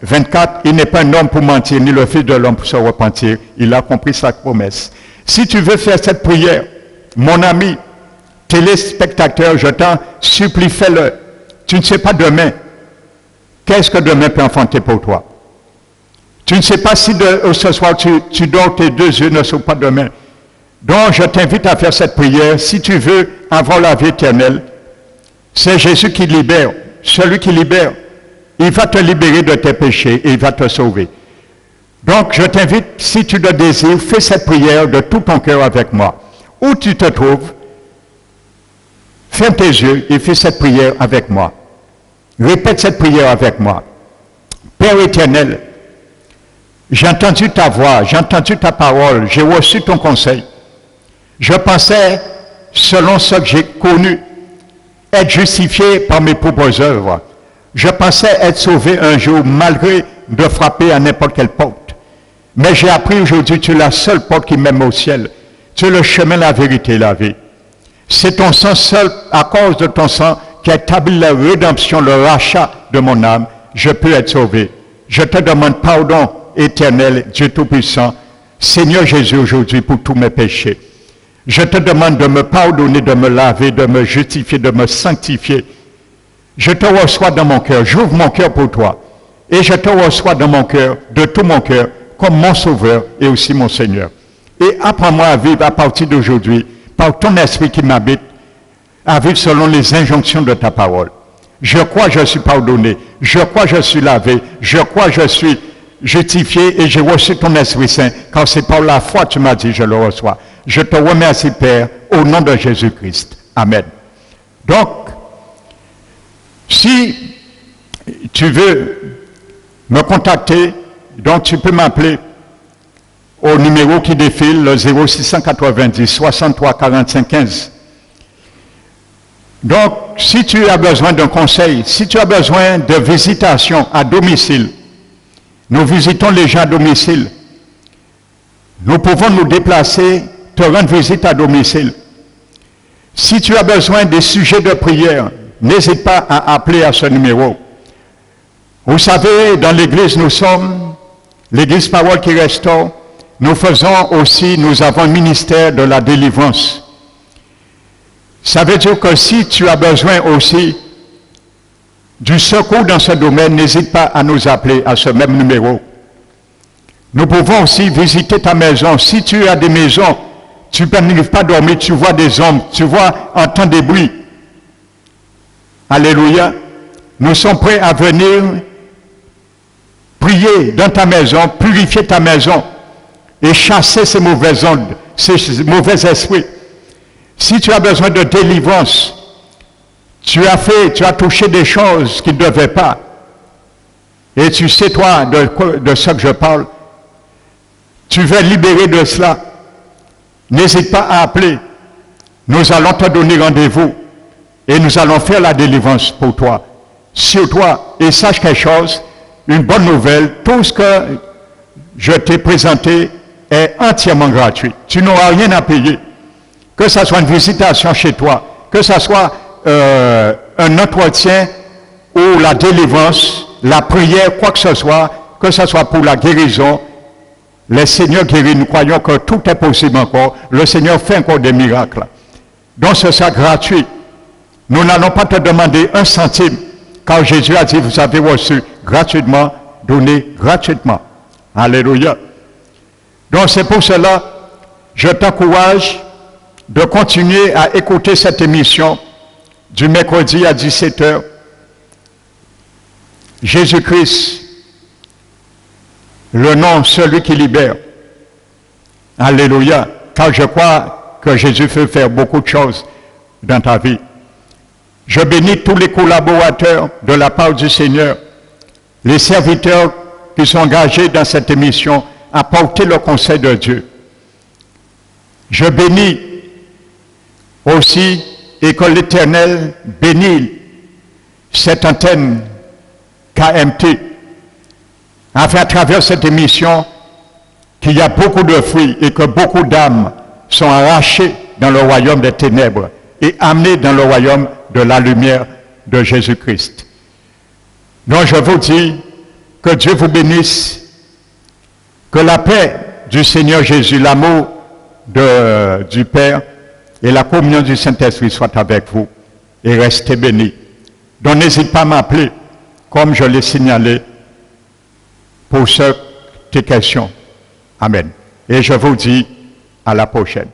24, il n'est pas un homme pour mentir, ni le fils de l'homme pour se repentir. Il a compris sa promesse. Si tu veux faire cette prière, mon ami, téléspectateur, je t'en supplie, fais-le. Tu ne sais pas demain. Qu'est-ce que demain peut enfanter pour toi? Tu ne sais pas si ce soir tu dors, tes deux yeux ne sont pas demain. Donc je t'invite à faire cette prière. Si tu veux avoir la vie éternelle, c'est Jésus qui libère. Celui qui libère, il va te libérer de tes péchés et il va te sauver. Donc je t'invite, si tu le désires, fais cette prière de tout ton cœur avec moi. Où tu te trouves, ferme tes yeux et fais cette prière avec moi. Répète cette prière avec moi. Père éternel, j'ai entendu ta voix, j'ai entendu ta parole, j'ai reçu ton conseil. Je pensais, selon ce que j'ai connu, être justifié par mes propres œuvres. Je pensais être sauvé un jour, malgré de frapper à n'importe quelle porte. Mais j'ai appris aujourd'hui, tu es la seule porte qui mène au ciel. Tu es le chemin, la vérité et la vie. C'est ton sang seul, à cause de ton sang, qui a établi la rédemption, le rachat de mon âme, je peux être sauvé. Je te demande pardon, éternel, Dieu Tout-Puissant, Seigneur Jésus, aujourd'hui, pour tous mes péchés. Je te demande de me pardonner, de me laver, de me justifier, de me sanctifier. Je te reçois dans mon cœur, j'ouvre mon cœur pour toi. Et je te reçois dans mon cœur, de tout mon cœur, comme mon Sauveur et aussi mon Seigneur. Et apprends-moi à vivre à partir d'aujourd'hui, par ton esprit qui m'habite, à vivre selon les injonctions de ta parole. Je crois que je suis pardonné, je crois que je suis lavé, je crois que je suis justifié et j'ai reçu ton Esprit Saint, car c'est par la foi que tu m'as dit, je le reçois. Je te remercie, Père, au nom de Jésus-Christ. Amen. Donc, si tu veux me contacter, donc tu peux m'appeler au numéro qui défile, le 0690 63 45 15. Donc, si tu as besoin d'un conseil, si tu as besoin de visitation à domicile, nous visitons les gens à domicile. Nous pouvons nous déplacer, te rendre visite à domicile. Si tu as besoin des sujets de prière, n'hésite pas à appeler à ce numéro. Vous savez, dans l'église, nous sommes l'église Parole qui restaure. Nous faisons aussi, nous avons un ministère de la délivrance. Ça veut dire que si tu as besoin aussi du secours dans ce domaine, n'hésite pas à nous appeler à ce même numéro. Nous pouvons aussi visiter ta maison. Si tu as des maisons, tu n'arrives pas à dormir, tu vois des hommes, tu vois, entends des bruits. Alléluia. Nous sommes prêts à venir prier dans ta maison, purifier ta maison et chasser ces mauvaises ondes, ces mauvais esprits. Si tu as besoin de délivrance, tu as touché des choses qui ne devaient pas. Et tu sais, toi, de ce que je parle. Tu veux libérer de cela. N'hésite pas à appeler. Nous allons te donner rendez-vous. Et nous allons faire la délivrance pour toi. Sur toi. Et sache quelque chose, une bonne nouvelle, tout ce que je t'ai présenté est entièrement gratuit. Tu n'auras rien à payer. Que ce soit une visitation chez toi, que ce soit un entretien ou la délivrance, la prière, quoi que ce soit pour la guérison, les Seigneurs guéris, nous croyons que tout est possible encore. Le Seigneur fait encore des miracles. Donc ce sera gratuit. Nous n'allons pas te demander un centime, car Jésus a dit, vous avez reçu gratuitement, donné gratuitement. Alléluia. Donc c'est pour cela, je t'encourage de continuer à écouter cette émission du mercredi à 17h. Jésus-Christ, le nom, celui qui libère. Alléluia. Car je crois que Jésus peut faire beaucoup de choses dans ta vie. Je bénis tous les collaborateurs de la part du Seigneur, les serviteurs qui sont engagés dans cette émission à porter le conseil de Dieu. Je bénis aussi, et que l'Éternel bénit cette antenne KMT, afin à travers cette émission qu'il y a beaucoup de fruits et que beaucoup d'âmes sont arrachées dans le royaume des ténèbres et amenées dans le royaume de la lumière de Jésus-Christ. Donc je vous dis que Dieu vous bénisse, que la paix du Seigneur Jésus, l'amour du Père et la communion du Saint-Esprit soit avec vous et restez bénis. Donc n'hésite pas à m'appeler, comme je l'ai signalé, pour ces questions. Amen. Et je vous dis à la prochaine.